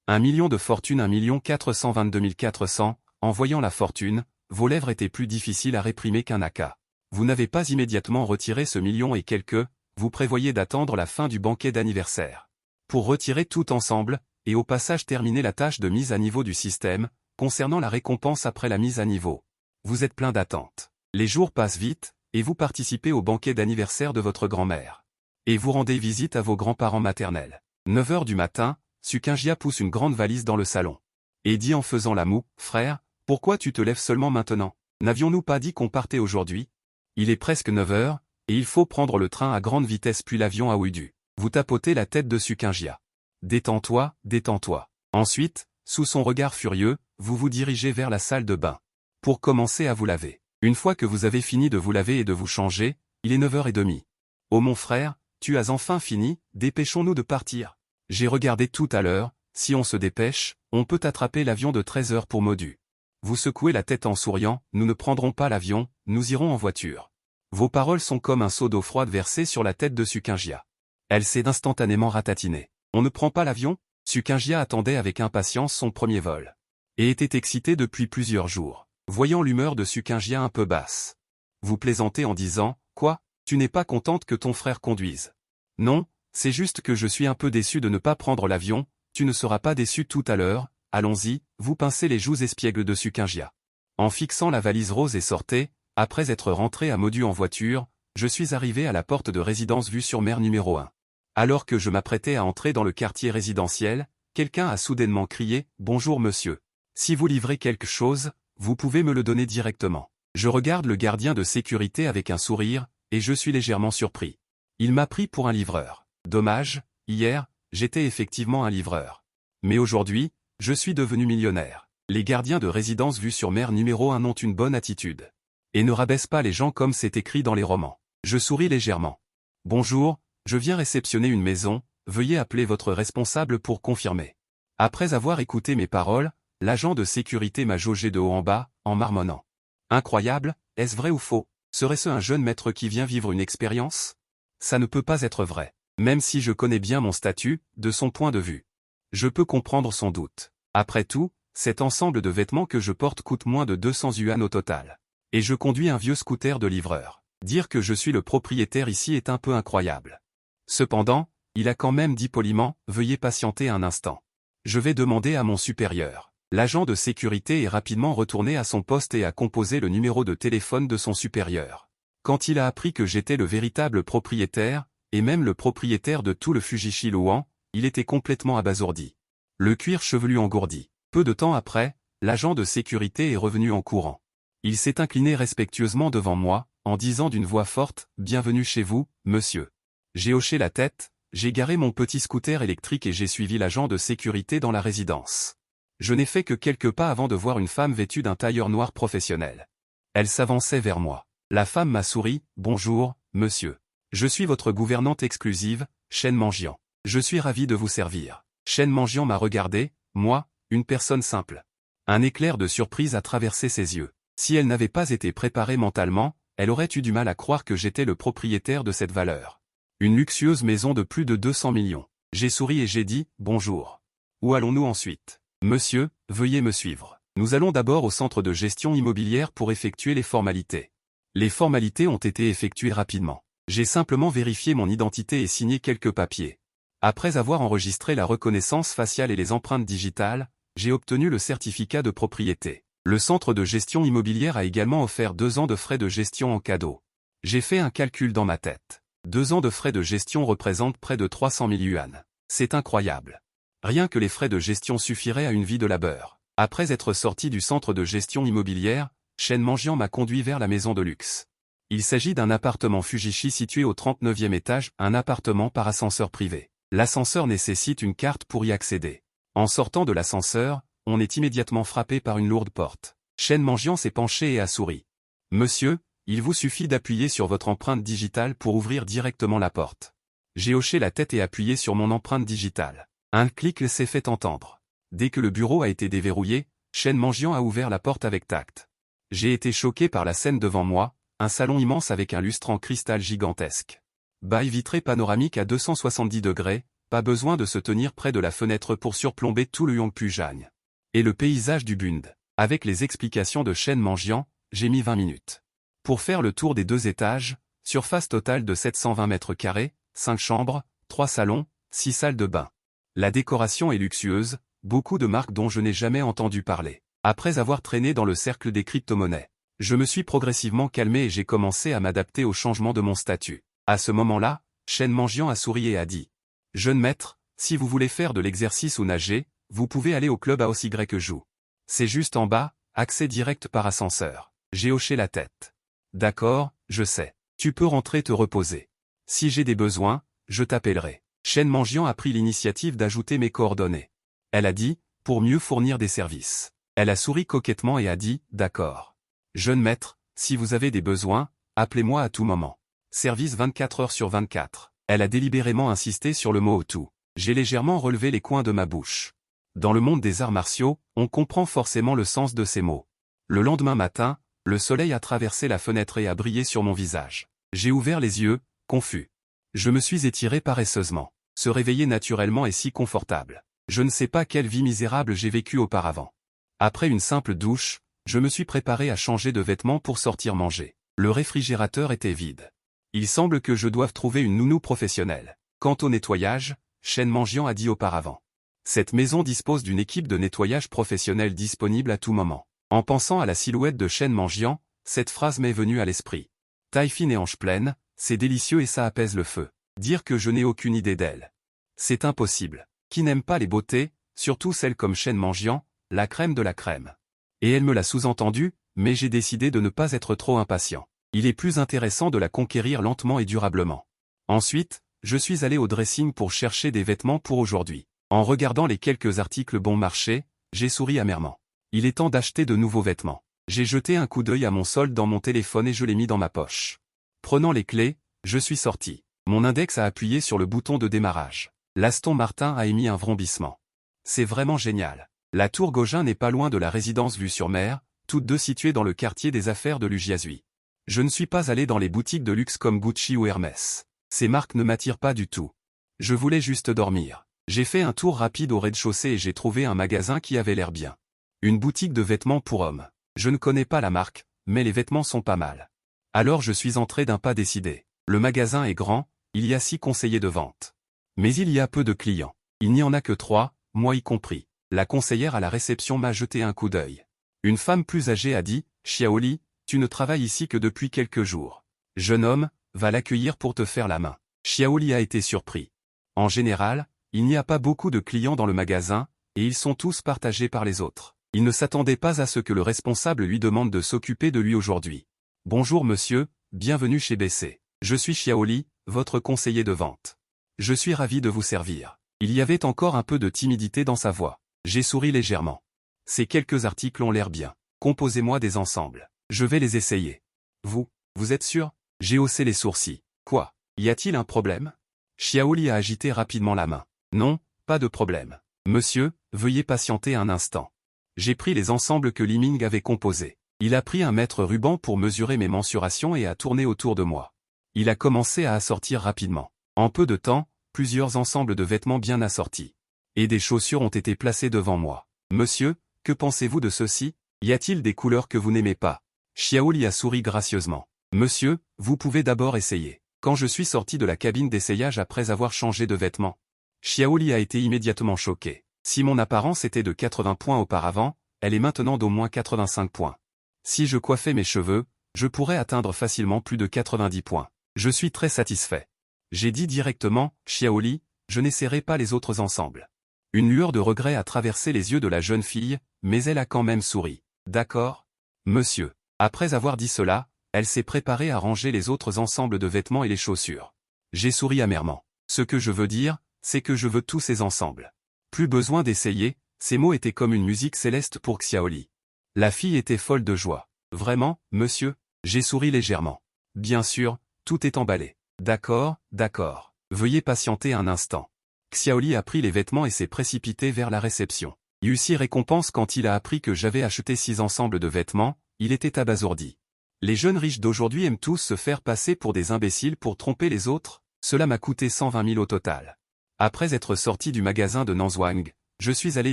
1 million de fortune 1 422 400, en voyant la fortune, vos lèvres étaient plus difficiles à réprimer qu'un aka. Vous n'avez pas immédiatement retiré ce million et quelques, vous prévoyez d'attendre la fin du banquet d'anniversaire. Pour retirer tout ensemble, et au passage terminer la tâche de mise à niveau du système, concernant la récompense après la mise à niveau. Vous êtes plein d'attentes. Les jours passent vite, et vous participez au banquet d'anniversaire de votre grand-mère. Et vous rendez visite à vos grands-parents maternels. 9 heures du matin, Sukingia pousse une grande valise dans le salon. Et dit en faisant la moue, « Frère, pourquoi tu te lèves seulement maintenant? N'avions-nous pas dit qu'on partait aujourd'hui? Il est presque 9 heures, et il faut prendre le train à grande vitesse puis l'avion à Ouidu. » Vous tapotez la tête de Sukingia. « Détends-toi, détends-toi. » Ensuite, sous son regard furieux, vous vous dirigez vers la salle de bain. Pour commencer à vous laver. Une fois que vous avez fini de vous laver et de vous changer, il est 9h30. « Oh mon frère, tu as enfin fini, dépêchons-nous de partir. J'ai regardé tout à l'heure, si on se dépêche, on peut attraper l'avion de 13 heures pour Modu. » Vous secouez la tête en souriant, « Nous ne prendrons pas l'avion, nous irons en voiture. » Vos paroles sont comme un seau d'eau froide versé sur la tête de Sukingia. Elle s'est instantanément ratatinée. « On ne prend pas l'avion ?» Sukingia attendait avec impatience son premier vol. Et était excité depuis plusieurs jours, voyant l'humeur de Sukingia un peu basse. Vous plaisantez en disant, « Quoi ? Tu n'es pas contente que ton frère conduise? » « Non, c'est juste que je suis un peu déçu de ne pas prendre l'avion, tu ne seras pas déçu tout à l'heure, allons-y, » vous pincez les joues espiègles de Sukingia. En fixant la valise rose et sortez, après être rentré à Modu en voiture, je suis arrivé à la porte de résidence vue sur mer numéro 1. Alors que je m'apprêtais à entrer dans le quartier résidentiel, quelqu'un a soudainement crié « Bonjour monsieur. Si vous livrez quelque chose, vous pouvez me le donner directement. » Je regarde le gardien de sécurité avec un sourire, et je suis légèrement surpris. Il m'a pris pour un livreur. Dommage, hier, j'étais effectivement un livreur. Mais aujourd'hui, je suis devenu millionnaire. Les gardiens de résidence vue sur mer numéro 1 ont une bonne attitude. Et ne rabaissent pas les gens comme c'est écrit dans les romans. Je souris légèrement. Bonjour, je viens réceptionner une maison, veuillez appeler votre responsable pour confirmer. Après avoir écouté mes paroles, l'agent de sécurité m'a jaugé de haut en bas, en marmonnant. Incroyable, est-ce vrai ou faux? Serait-ce un jeune maître qui vient vivre une expérience? Ça ne peut pas être vrai. Même si je connais bien mon statut, de son point de vue. Je peux comprendre son doute. Après tout, cet ensemble de vêtements que je porte coûte moins de 200 yuan au total. Et je conduis un vieux scooter de livreur. Dire que je suis le propriétaire ici est un peu incroyable. Cependant, il a quand même dit poliment, veuillez patienter un instant. Je vais demander à mon supérieur. L'agent de sécurité est rapidement retourné à son poste et a composé le numéro de téléphone de son supérieur. Quand il a appris que j'étais le véritable propriétaire, et même le propriétaire de tout le Fujishi Luan, il était complètement abasourdi. Le cuir chevelu engourdi. Peu de temps après, l'agent de sécurité est revenu en courant. Il s'est incliné respectueusement devant moi, en disant d'une voix forte, « Bienvenue chez vous, monsieur. » J'ai hoché la tête, j'ai garé mon petit scooter électrique et j'ai suivi l'agent de sécurité dans la résidence. Je n'ai fait que quelques pas avant de voir une femme vêtue d'un tailleur noir professionnel. Elle s'avançait vers moi. La femme m'a souri, « Bonjour, monsieur. Je suis votre gouvernante exclusive, Shen Manjian. Je suis ravi de vous servir. » Shen Manjian m'a regardé, moi, une personne simple. Un éclair de surprise a traversé ses yeux. Si elle n'avait pas été préparée mentalement, elle aurait eu du mal à croire que j'étais le propriétaire de cette valeur. Une luxueuse maison de plus de 200 millions. J'ai souri et j'ai dit, « Bonjour. Où allons-nous ensuite? » Monsieur, veuillez me suivre. Nous allons d'abord au centre de gestion immobilière pour effectuer les formalités. Les formalités ont été effectuées rapidement. J'ai simplement vérifié mon identité et signé quelques papiers. Après avoir enregistré la reconnaissance faciale et les empreintes digitales, j'ai obtenu le certificat de propriété. Le centre de gestion immobilière a également offert 2 ans de frais de gestion en cadeau. J'ai fait un calcul dans ma tête. 2 ans de frais de gestion représentent près de 300 000 yuan. C'est incroyable. Rien que les frais de gestion suffiraient à une vie de labeur. Après être sorti du centre de gestion immobilière, Shen Manjian m'a conduit vers la maison de luxe. Il s'agit d'un appartement Fujishi situé au 39e étage, un appartement par ascenseur privé. L'ascenseur nécessite une carte pour y accéder. En sortant de l'ascenseur, on est immédiatement frappé par une lourde porte. Shen Manjian s'est penché et a souri. « Monsieur, il vous suffit d'appuyer sur votre empreinte digitale pour ouvrir directement la porte. » J'ai hoché la tête et appuyé sur mon empreinte digitale. Un clic s'est fait entendre. Dès que le bureau a été déverrouillé, Shen Manjian a ouvert la porte avec tact. J'ai été choqué par la scène devant moi, un salon immense avec un lustre en cristal gigantesque. Bail vitré panoramique à 270 degrés, pas besoin de se tenir près de la fenêtre pour surplomber tout le Yongpujagne. Et le paysage du Bund. Avec les explications de Shen Manjian, j'ai mis 20 minutes. Pour faire le tour des 2 étages, surface totale de 720 mètres carrés, 5 chambres, 3 salons, 6 salles de bain. La décoration est luxueuse, beaucoup de marques dont je n'ai jamais entendu parler. Après avoir traîné dans le cercle des crypto-monnaies, je me suis progressivement calmé et j'ai commencé à m'adapter au changement de mon statut. À ce moment-là, Shen Manjian a souri et a dit « Jeune maître, si vous voulez faire de l'exercice ou nager, vous pouvez aller au club AOSYJOU. C'est juste en bas, accès direct par ascenseur. » J'ai hoché la tête. « D'accord, je sais. Tu peux rentrer te reposer. Si j'ai des besoins, je t'appellerai. » Shen Manjian a pris l'initiative d'ajouter mes coordonnées. Elle a dit « Pour mieux fournir des services. » Elle a souri coquettement et a dit « D'accord. Jeune maître, si vous avez des besoins, appelez-moi à tout moment. Service 24 heures sur 24. » Elle a délibérément insisté sur le mot « tout ». J'ai légèrement relevé les coins de ma bouche. Dans le monde des arts martiaux, on comprend forcément le sens de ces mots. Le lendemain matin, le soleil a traversé la fenêtre et a brillé sur mon visage. J'ai ouvert les yeux, confus. Je me suis étiré paresseusement. Se réveiller naturellement est si confortable. Je ne sais pas quelle vie misérable j'ai vécue auparavant. Après une simple douche, je me suis préparé à changer de vêtements pour sortir manger. Le réfrigérateur était vide. Il semble que je doive trouver une nounou professionnelle. Quant au nettoyage, Shen Manjian a dit auparavant. Cette maison dispose d'une équipe de nettoyage professionnelle disponible à tout moment. En pensant à la silhouette de Shen Manjian, cette phrase m'est venue à l'esprit. Taille fine et hanche pleine, c'est délicieux et ça apaise le feu. Dire que je n'ai aucune idée d'elle. C'est impossible. Qui n'aime pas les beautés, surtout celles comme Shen Manjian, la crème de la crème. Et elle me l'a sous-entendu, mais j'ai décidé de ne pas être trop impatient. Il est plus intéressant de la conquérir lentement et durablement. Ensuite, je suis allé au dressing pour chercher des vêtements pour aujourd'hui. En regardant les quelques articles bon marché, j'ai souri amèrement. Il est temps d'acheter de nouveaux vêtements. J'ai jeté un coup d'œil à mon solde dans mon téléphone et je l'ai mis dans ma poche. Prenant les clés, je suis sorti. Mon index a appuyé sur le bouton de démarrage. L'Aston Martin a émis un vrombissement. C'est vraiment génial. La tour Gaugin n'est pas loin de la résidence vue sur mer, toutes deux situées dans le quartier des affaires de Lujiazui. Je ne suis pas allé dans les boutiques de luxe comme Gucci ou Hermès. Ces marques ne m'attirent pas du tout. Je voulais juste dormir. J'ai fait un tour rapide au rez-de-chaussée et j'ai trouvé un magasin qui avait l'air bien. Une boutique de vêtements pour hommes. Je ne connais pas la marque, mais les vêtements sont pas mal. Alors je suis entré d'un pas décidé. Le magasin est grand, il y a 6 conseillers de vente. Mais il y a peu de clients. Il n'y en a que 3, moi y compris. La conseillère à la réception m'a jeté un coup d'œil. Une femme plus âgée a dit, « Xiaoli, tu ne travailles ici que depuis quelques jours. Jeune homme, va l'accueillir pour te faire la main. » Xiaoli a été surpris. En général, il n'y a pas beaucoup de clients dans le magasin, et ils sont tous partagés par les autres. Il ne s'attendait pas à ce que le responsable lui demande de s'occuper de lui aujourd'hui. « Bonjour monsieur, bienvenue chez BC. Je suis Xiaoli, votre conseiller de vente. Je suis ravi de vous servir. » Il y avait encore un peu de timidité dans sa voix. J'ai souri légèrement. Ces quelques articles ont l'air bien. Composez-moi des ensembles. Je vais les essayer. Vous êtes sûr? J'ai haussé les sourcils. Quoi? Y a-t-il un problème? Xiaoli a agité rapidement la main. Non, pas de problème. Monsieur, veuillez patienter un instant. J'ai pris les ensembles que Liming avait composés. Il a pris un mètre ruban pour mesurer mes mensurations et a tourné autour de moi. Il a commencé à assortir rapidement. En peu de temps, plusieurs ensembles de vêtements bien assortis. Et des chaussures ont été placées devant moi. Monsieur, que pensez-vous de ceci? Y a-t-il des couleurs que vous n'aimez pas? Xiaoli a souri gracieusement. Monsieur, vous pouvez d'abord essayer. Quand je suis sorti de la cabine d'essayage après avoir changé de vêtements, Xiaoli a été immédiatement choquée. Si mon apparence était de 80 points auparavant, elle est maintenant d'au moins 85 points. Si je coiffais mes cheveux, je pourrais atteindre facilement plus de 90 points. Je suis très satisfait. J'ai dit directement, Xiaoli, je n'essaierai pas les autres ensembles. Une lueur de regret a traversé les yeux de la jeune fille, mais elle a quand même souri. D'accord, monsieur. Après avoir dit cela, elle s'est préparée à ranger les autres ensembles de vêtements et les chaussures. J'ai souri amèrement. Ce que je veux dire, c'est que je veux tous ces ensembles. Plus besoin d'essayer, ces mots étaient comme une musique céleste pour Xiaoli. La fille était folle de joie. Vraiment, monsieur? J'ai souri légèrement. Bien sûr, tout est emballé. D'accord, d'accord. Veuillez patienter un instant. Xiaoli a pris les vêtements et s'est précipité vers la réception. Yusi récompense quand il a appris que j'avais acheté 6 ensembles de vêtements, il était abasourdi. Les jeunes riches d'aujourd'hui aiment tous se faire passer pour des imbéciles pour tromper les autres, cela m'a coûté 120 000 au total. Après être sorti du magasin de Nanzhuang, je suis allé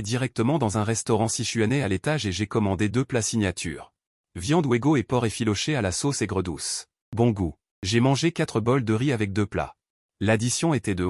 directement dans un restaurant sichuanais à l'étage et j'ai commandé 2 plats signature. Viande Wego et porc effiloché à la sauce aigre douce. Bon goût. J'ai mangé 4 bols de riz avec 2 plats. L'addition était de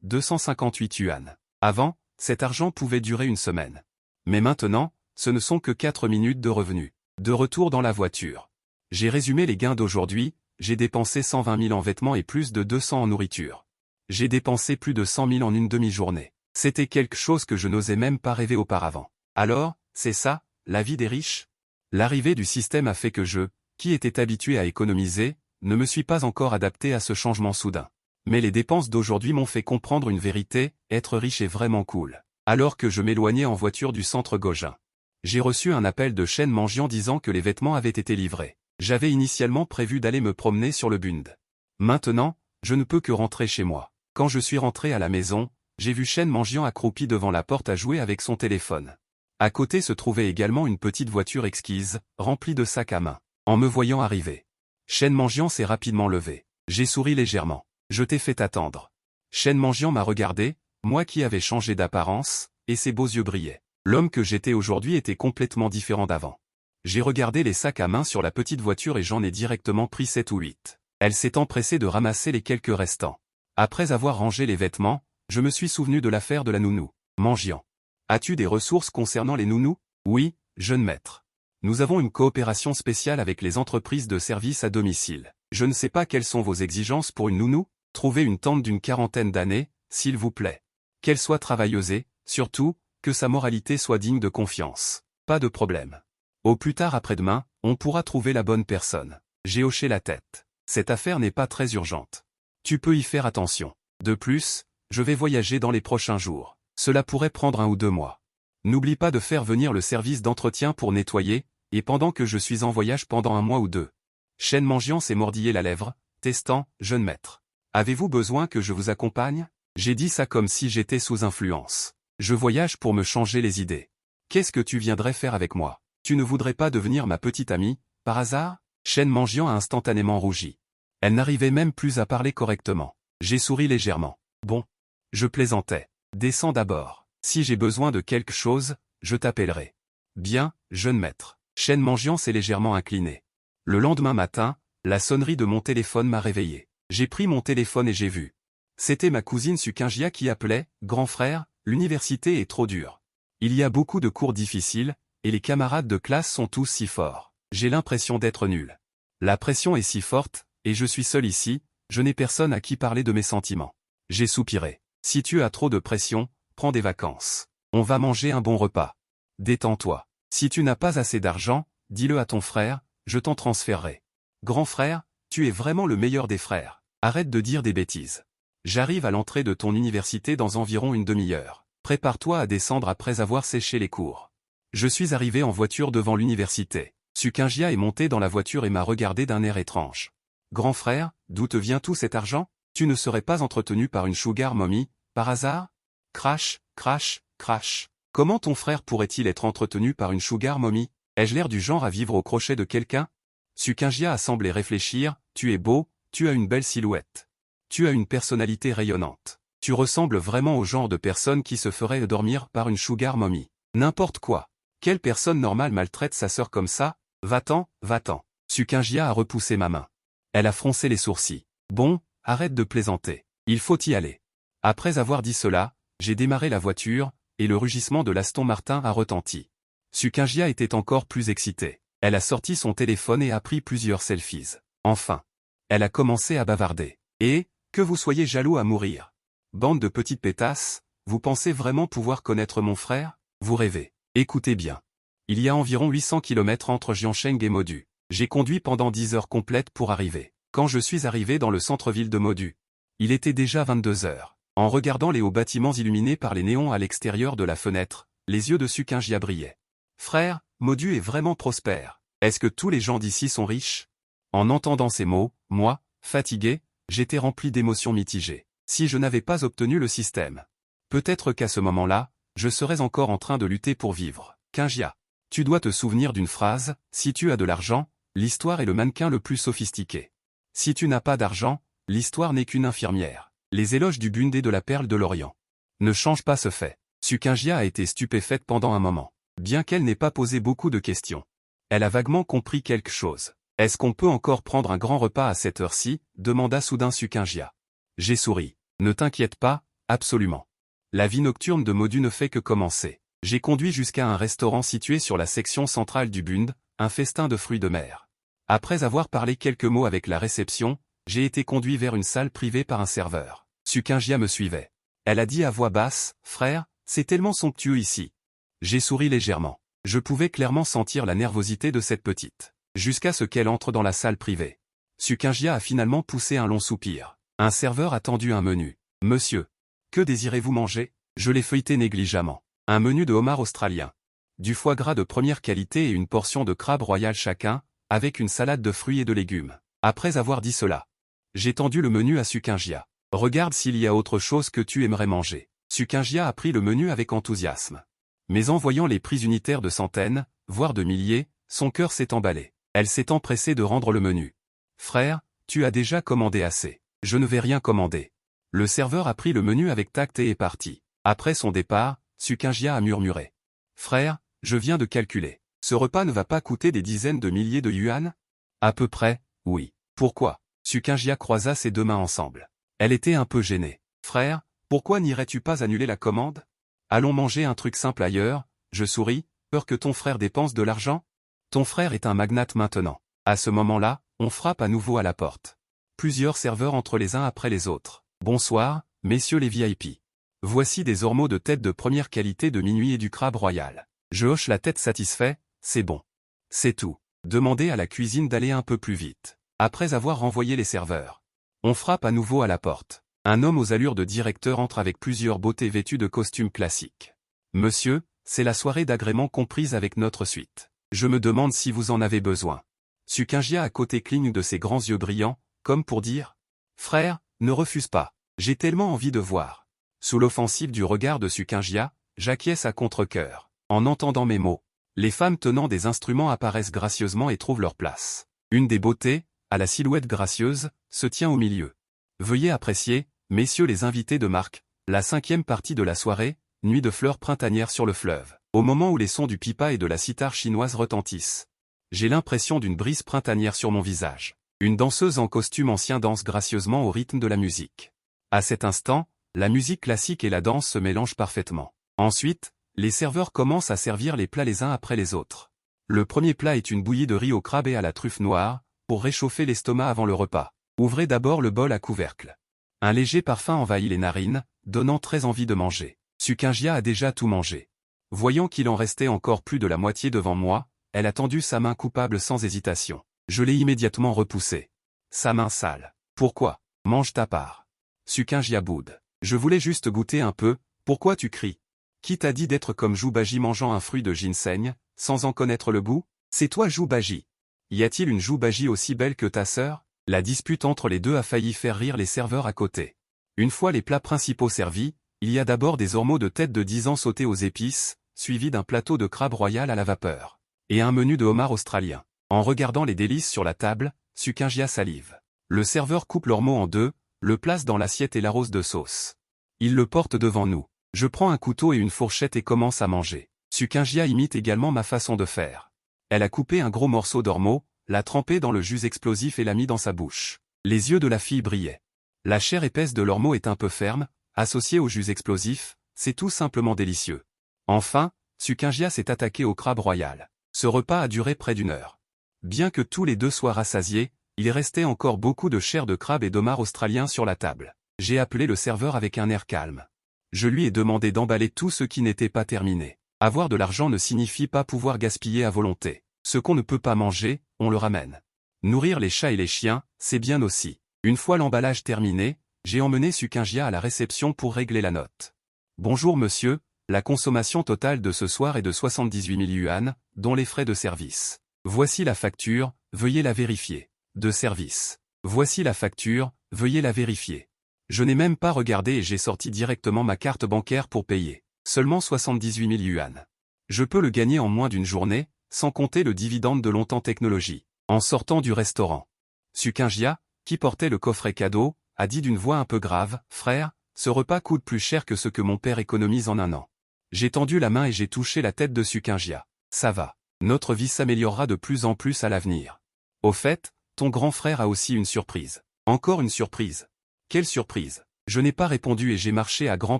258 yuan. Avant, cet argent pouvait durer une semaine. Mais maintenant, ce ne sont que 4 minutes de revenus. De retour dans la voiture. J'ai résumé les gains d'aujourd'hui, j'ai dépensé 120 000 en vêtements et plus de 200 en nourriture. J'ai dépensé plus de 100 000 en une demi-journée. C'était quelque chose que je n'osais même pas rêver auparavant. Alors, c'est ça, la vie des riches? L'arrivée du système a fait que je, qui étais habitué à économiser, ne me suis pas encore adapté à ce changement soudain. Mais les dépenses d'aujourd'hui m'ont fait comprendre une vérité, être riche est vraiment cool. Alors que je m'éloignais en voiture du centre Gojin. J'ai reçu un appel de Shen Manjian disant que les vêtements avaient été livrés. J'avais initialement prévu d'aller me promener sur le Bund. Maintenant, je ne peux que rentrer chez moi. Quand je suis rentré à la maison, j'ai vu Shen Manjian accroupi devant la porte à jouer avec son téléphone. À côté se trouvait également une petite voiture exquise, remplie de sacs à main. En me voyant arriver, Shen Manjian s'est rapidement levé. J'ai souri légèrement. Je t'ai fait attendre. Shen Manjian m'a regardé, moi qui avais changé d'apparence, et ses beaux yeux brillaient. L'homme que j'étais aujourd'hui était complètement différent d'avant. J'ai regardé les sacs à main sur la petite voiture et j'en ai directement pris 7 ou 8. Elle s'est empressée de ramasser les quelques restants. Après avoir rangé les vêtements, je me suis souvenu de l'affaire de la nounou. Manjian. As-tu des ressources concernant les nounous? Oui, jeune maître. Nous avons une coopération spéciale avec les entreprises de services à domicile. Je ne sais pas quelles sont vos exigences pour une nounou. Trouvez une tante d'une quarantaine d'années, s'il vous plaît. Qu'elle soit travailleuse et, surtout, que sa moralité soit digne de confiance. Pas de problème. Au plus tard après-demain, on pourra trouver la bonne personne. J'ai hoché la tête. Cette affaire n'est pas très urgente. Tu peux y faire attention. De plus, je vais voyager dans les prochains jours. Cela pourrait prendre 1 ou 2 mois. N'oublie pas de faire venir le service d'entretien pour nettoyer, et pendant que je suis en voyage pendant 1 mois ou 2. Shen Manjian s'est mordillé la lèvre, testant, jeune maître. Avez-vous besoin que je vous accompagne? J'ai dit ça comme si j'étais sous influence. Je voyage pour me changer les idées. Qu'est-ce que tu viendrais faire avec moi? Tu ne voudrais pas devenir ma petite amie, par hasard? Shen Manjian a instantanément rougi. Elle n'arrivait même plus à parler correctement. J'ai souri légèrement. Bon. Je plaisantais. Descends d'abord. Si j'ai besoin de quelque chose, je t'appellerai. Bien, jeune maître. Shen Manjian s'est légèrement incliné. Le lendemain matin, la sonnerie de mon téléphone m'a réveillé. J'ai pris mon téléphone et j'ai vu. C'était ma cousine Sukinjia qui appelait, grand frère, l'université est trop dure. Il y a beaucoup de cours difficiles, et les camarades de classe sont tous si forts. J'ai l'impression d'être nul. La pression est si forte, et je suis seul ici, je n'ai personne à qui parler de mes sentiments. J'ai soupiré. Si tu as trop de pression, prends des vacances. On va manger un bon repas. Détends-toi. Si tu n'as pas assez d'argent, dis-le à ton frère, je t'en transférerai. Grand frère, tu es vraiment le meilleur des frères. Arrête de dire des bêtises. J'arrive à l'entrée de ton université dans environ une demi-heure. Prépare-toi à descendre après avoir séché les cours. Je suis arrivé en voiture devant l'université. Sukinjia est monté dans la voiture et m'a regardé d'un air étrange. Grand frère, d'où te vient tout cet argent? Tu ne serais pas entretenu par une sugar mommy, par hasard? Crash, crash, crash. Comment ton frère pourrait-il être entretenu par une sugar mommy? Ai-je l'air du genre à vivre au crochet de quelqu'un? Sukinjia a semblé réfléchir, tu es beau, tu as une belle silhouette. Tu as une personnalité rayonnante. Tu ressembles vraiment au genre de personne qui se ferait dormir par une sugar mommy. N'importe quoi. Quelle personne normale maltraite sa sœur comme ça? Va-t'en, va-t'en. Sukinjia a repoussé ma main. Elle a froncé les sourcils. Bon, arrête de plaisanter. Il faut y aller. Après avoir dit cela, j'ai démarré la voiture, et le rugissement de l'Aston Martin a retenti. Sukinjia était encore plus excitée. Elle a sorti son téléphone et a pris plusieurs selfies. Enfin. Elle a commencé à bavarder. Et, que vous soyez jaloux à mourir. Bande de petites pétasses, vous pensez vraiment pouvoir connaître mon frère? Vous rêvez. Écoutez bien. Il y a environ 800 km entre Jiancheng et Modu. J'ai conduit pendant 10 heures complètes pour arriver. Quand je suis arrivé dans le centre-ville de Modu, il était déjà 22 heures. En regardant les hauts bâtiments illuminés par les néons à l'extérieur de la fenêtre, les yeux de Sukinjia brillaient. Frère, Modu est vraiment prospère. Est-ce que tous les gens d'ici sont riches? En entendant ces mots, moi, fatigué, j'étais rempli d'émotions mitigées. Si je n'avais pas obtenu le système, peut-être qu'à ce moment-là, je serais encore en train de lutter pour vivre. Kinjia, tu dois te souvenir d'une phrase, si tu as de l'argent, l'histoire est le mannequin le plus sophistiqué. Si tu n'as pas d'argent, l'histoire n'est qu'une infirmière. Les éloges du Bund et de la perle de l'Orient ne changent pas ce fait. Sukinjia a été stupéfaite pendant un moment. Bien qu'elle n'ait pas posé beaucoup de questions, elle a vaguement compris quelque chose. Est-ce qu'on peut encore prendre un grand repas à cette heure-ci? Demanda soudain Sukinjia. J'ai souri. Ne t'inquiète pas, absolument. La vie nocturne de Modu ne fait que commencer. J'ai conduit jusqu'à un restaurant situé sur la section centrale du Bund, un festin de fruits de mer. Après avoir parlé quelques mots avec la réception, j'ai été conduit vers une salle privée par un serveur. Sukinjia me suivait. Elle a dit à voix basse, « Frère, c'est tellement somptueux ici. » J'ai souri légèrement. Je pouvais clairement sentir la nervosité de cette petite. Jusqu'à ce qu'elle entre dans la salle privée. Sukinjia a finalement poussé un long soupir. Un serveur a tendu un menu. « Monsieur, que désirez-vous manger ?» Je l'ai feuilleté négligemment. Un menu de homard australien. Du foie gras de première qualité et une portion de crabe royal chacun, avec une salade de fruits et de légumes. Après avoir dit cela, j'ai tendu le menu à Sukinjia. « Regarde s'il y a autre chose que tu aimerais manger. » Sukinjia a pris le menu avec enthousiasme. Mais en voyant les prix unitaires de centaines, voire de milliers, son cœur s'est emballé. Elle s'est empressée de rendre le menu. « Frère, tu as déjà commandé assez. Je ne vais rien commander. » Le serveur a pris le menu avec tact et est parti. Après son départ, Sukinjia a murmuré. « Frère, je viens de calculer. Ce repas ne va pas coûter des dizaines de milliers de yuan? » À peu près, oui. Pourquoi? Sukinjia croisa ses deux mains ensemble. Elle était un peu gênée. « Frère, pourquoi n'irais-tu pas annuler la commande? Allons manger un truc simple ailleurs. » Je souris, peur que ton frère dépense de l'argent? Ton frère est un magnate maintenant. À ce moment-là, on frappe à nouveau à la porte. Plusieurs serveurs entrent les uns après les autres. Bonsoir, messieurs les VIP. Voici des ormeaux de tête de première qualité de minuit et du crabe royal. Je hoche la tête satisfait, c'est bon. C'est tout. Demandez à la cuisine d'aller un peu plus vite. Après avoir renvoyé les serveurs, on frappe à nouveau à la porte. Un homme aux allures de directeur entre avec plusieurs beautés vêtues de costumes classiques. Monsieur, c'est la soirée d'agrément comprise avec notre suite. Je me demande si vous en avez besoin. Sukinjia à côté cligne de ses grands yeux brillants, comme pour dire « Frère, ne refuse pas, j'ai tellement envie de voir. » Sous l'offensive du regard de Sukinjia, j'acquiesce à contre-cœur. En entendant mes mots, les femmes tenant des instruments apparaissent gracieusement et trouvent leur place. Une des beautés, à la silhouette gracieuse, se tient au milieu. Veuillez apprécier, messieurs les invités de marque, la 5e partie de la soirée, nuit de fleurs printanières sur le fleuve. Au moment où les sons du pipa et de la cithare chinoise retentissent, j'ai l'impression d'une brise printanière sur mon visage. Une danseuse en costume ancien danse gracieusement au rythme de la musique. À cet instant, la musique classique et la danse se mélangent parfaitement. Ensuite, les serveurs commencent à servir les plats les uns après les autres. Le premier plat est une bouillie de riz au crabe et à la truffe noire, pour réchauffer l'estomac avant le repas. Ouvrez d'abord le bol à couvercle. Un léger parfum envahit les narines, donnant très envie de manger. Sukinjia a déjà tout mangé. Voyant qu'il en restait encore plus de la moitié devant moi, elle a tendu sa main coupable sans hésitation. Je l'ai immédiatement repoussée. Sa main sale. Pourquoi? Mange ta part. Sukinjia boude. Je voulais juste goûter un peu, pourquoi tu cries? Qui t'a dit d'être comme Joubaji mangeant un fruit de ginseng, sans en connaître le goût? C'est toi Joubaji. Y a-t-il une Joubaji aussi belle que ta sœur? La dispute entre les deux a failli faire rire les serveurs à côté. Une fois les plats principaux servis, il y a d'abord des ormeaux de tête de 10 ans sautés aux épices, suivis d'un plateau de crabe royal à la vapeur. Et un menu de homard australien. En regardant les délices sur la table, Sukinjia salive. Le serveur coupe l'ormeau en deux, le place dans l'assiette et l'arrose de sauce. Il le porte devant nous. Je prends un couteau et une fourchette et commence à manger. Sukinjia imite également ma façon de faire. Elle a coupé un gros morceau d'ormeau, l'a trempé dans le jus explosif et l'a mis dans sa bouche. Les yeux de la fille brillaient. La chair épaisse de l'ormeau est un peu ferme, associée au jus explosif, c'est tout simplement délicieux. Enfin, Sukingia s'est attaqué au crabe royal. Ce repas a duré près d'1 heure. Bien que tous les deux soient rassasiés, il restait encore beaucoup de chair de crabe et d'homard australien sur la table. J'ai appelé le serveur avec un air calme. Je lui ai demandé d'emballer tout ce qui n'était pas terminé. Avoir de l'argent ne signifie pas pouvoir gaspiller à volonté. Ce qu'on ne peut pas manger, on le ramène. Nourrir les chats et les chiens, c'est bien aussi. Une fois l'emballage terminé, j'ai emmené Sukingia à la réception pour régler la note. Bonjour monsieur, la consommation totale de ce soir est de 78 000 yuan, dont les frais de service. Voici la facture, veuillez la vérifier. De service. Voici la facture, veuillez la vérifier. Je n'ai même pas regardé et j'ai sorti directement ma carte bancaire pour payer. Seulement 78 000 yuan. Je peux le gagner en moins d'une journée, sans compter le dividende de Longtemps Technologie. En sortant du restaurant, Sukingia, qui portait le coffret cadeau, a dit d'une voix un peu grave, « Frère, ce repas coûte plus cher que ce que mon père économise en 1 an. » J'ai tendu la main et j'ai touché la tête de Sukingia. « Ça va. Notre vie s'améliorera de plus en plus à l'avenir. Au fait, ton grand frère a aussi une surprise. » Encore une surprise. Quelle surprise? Je n'ai pas répondu et j'ai marché à grands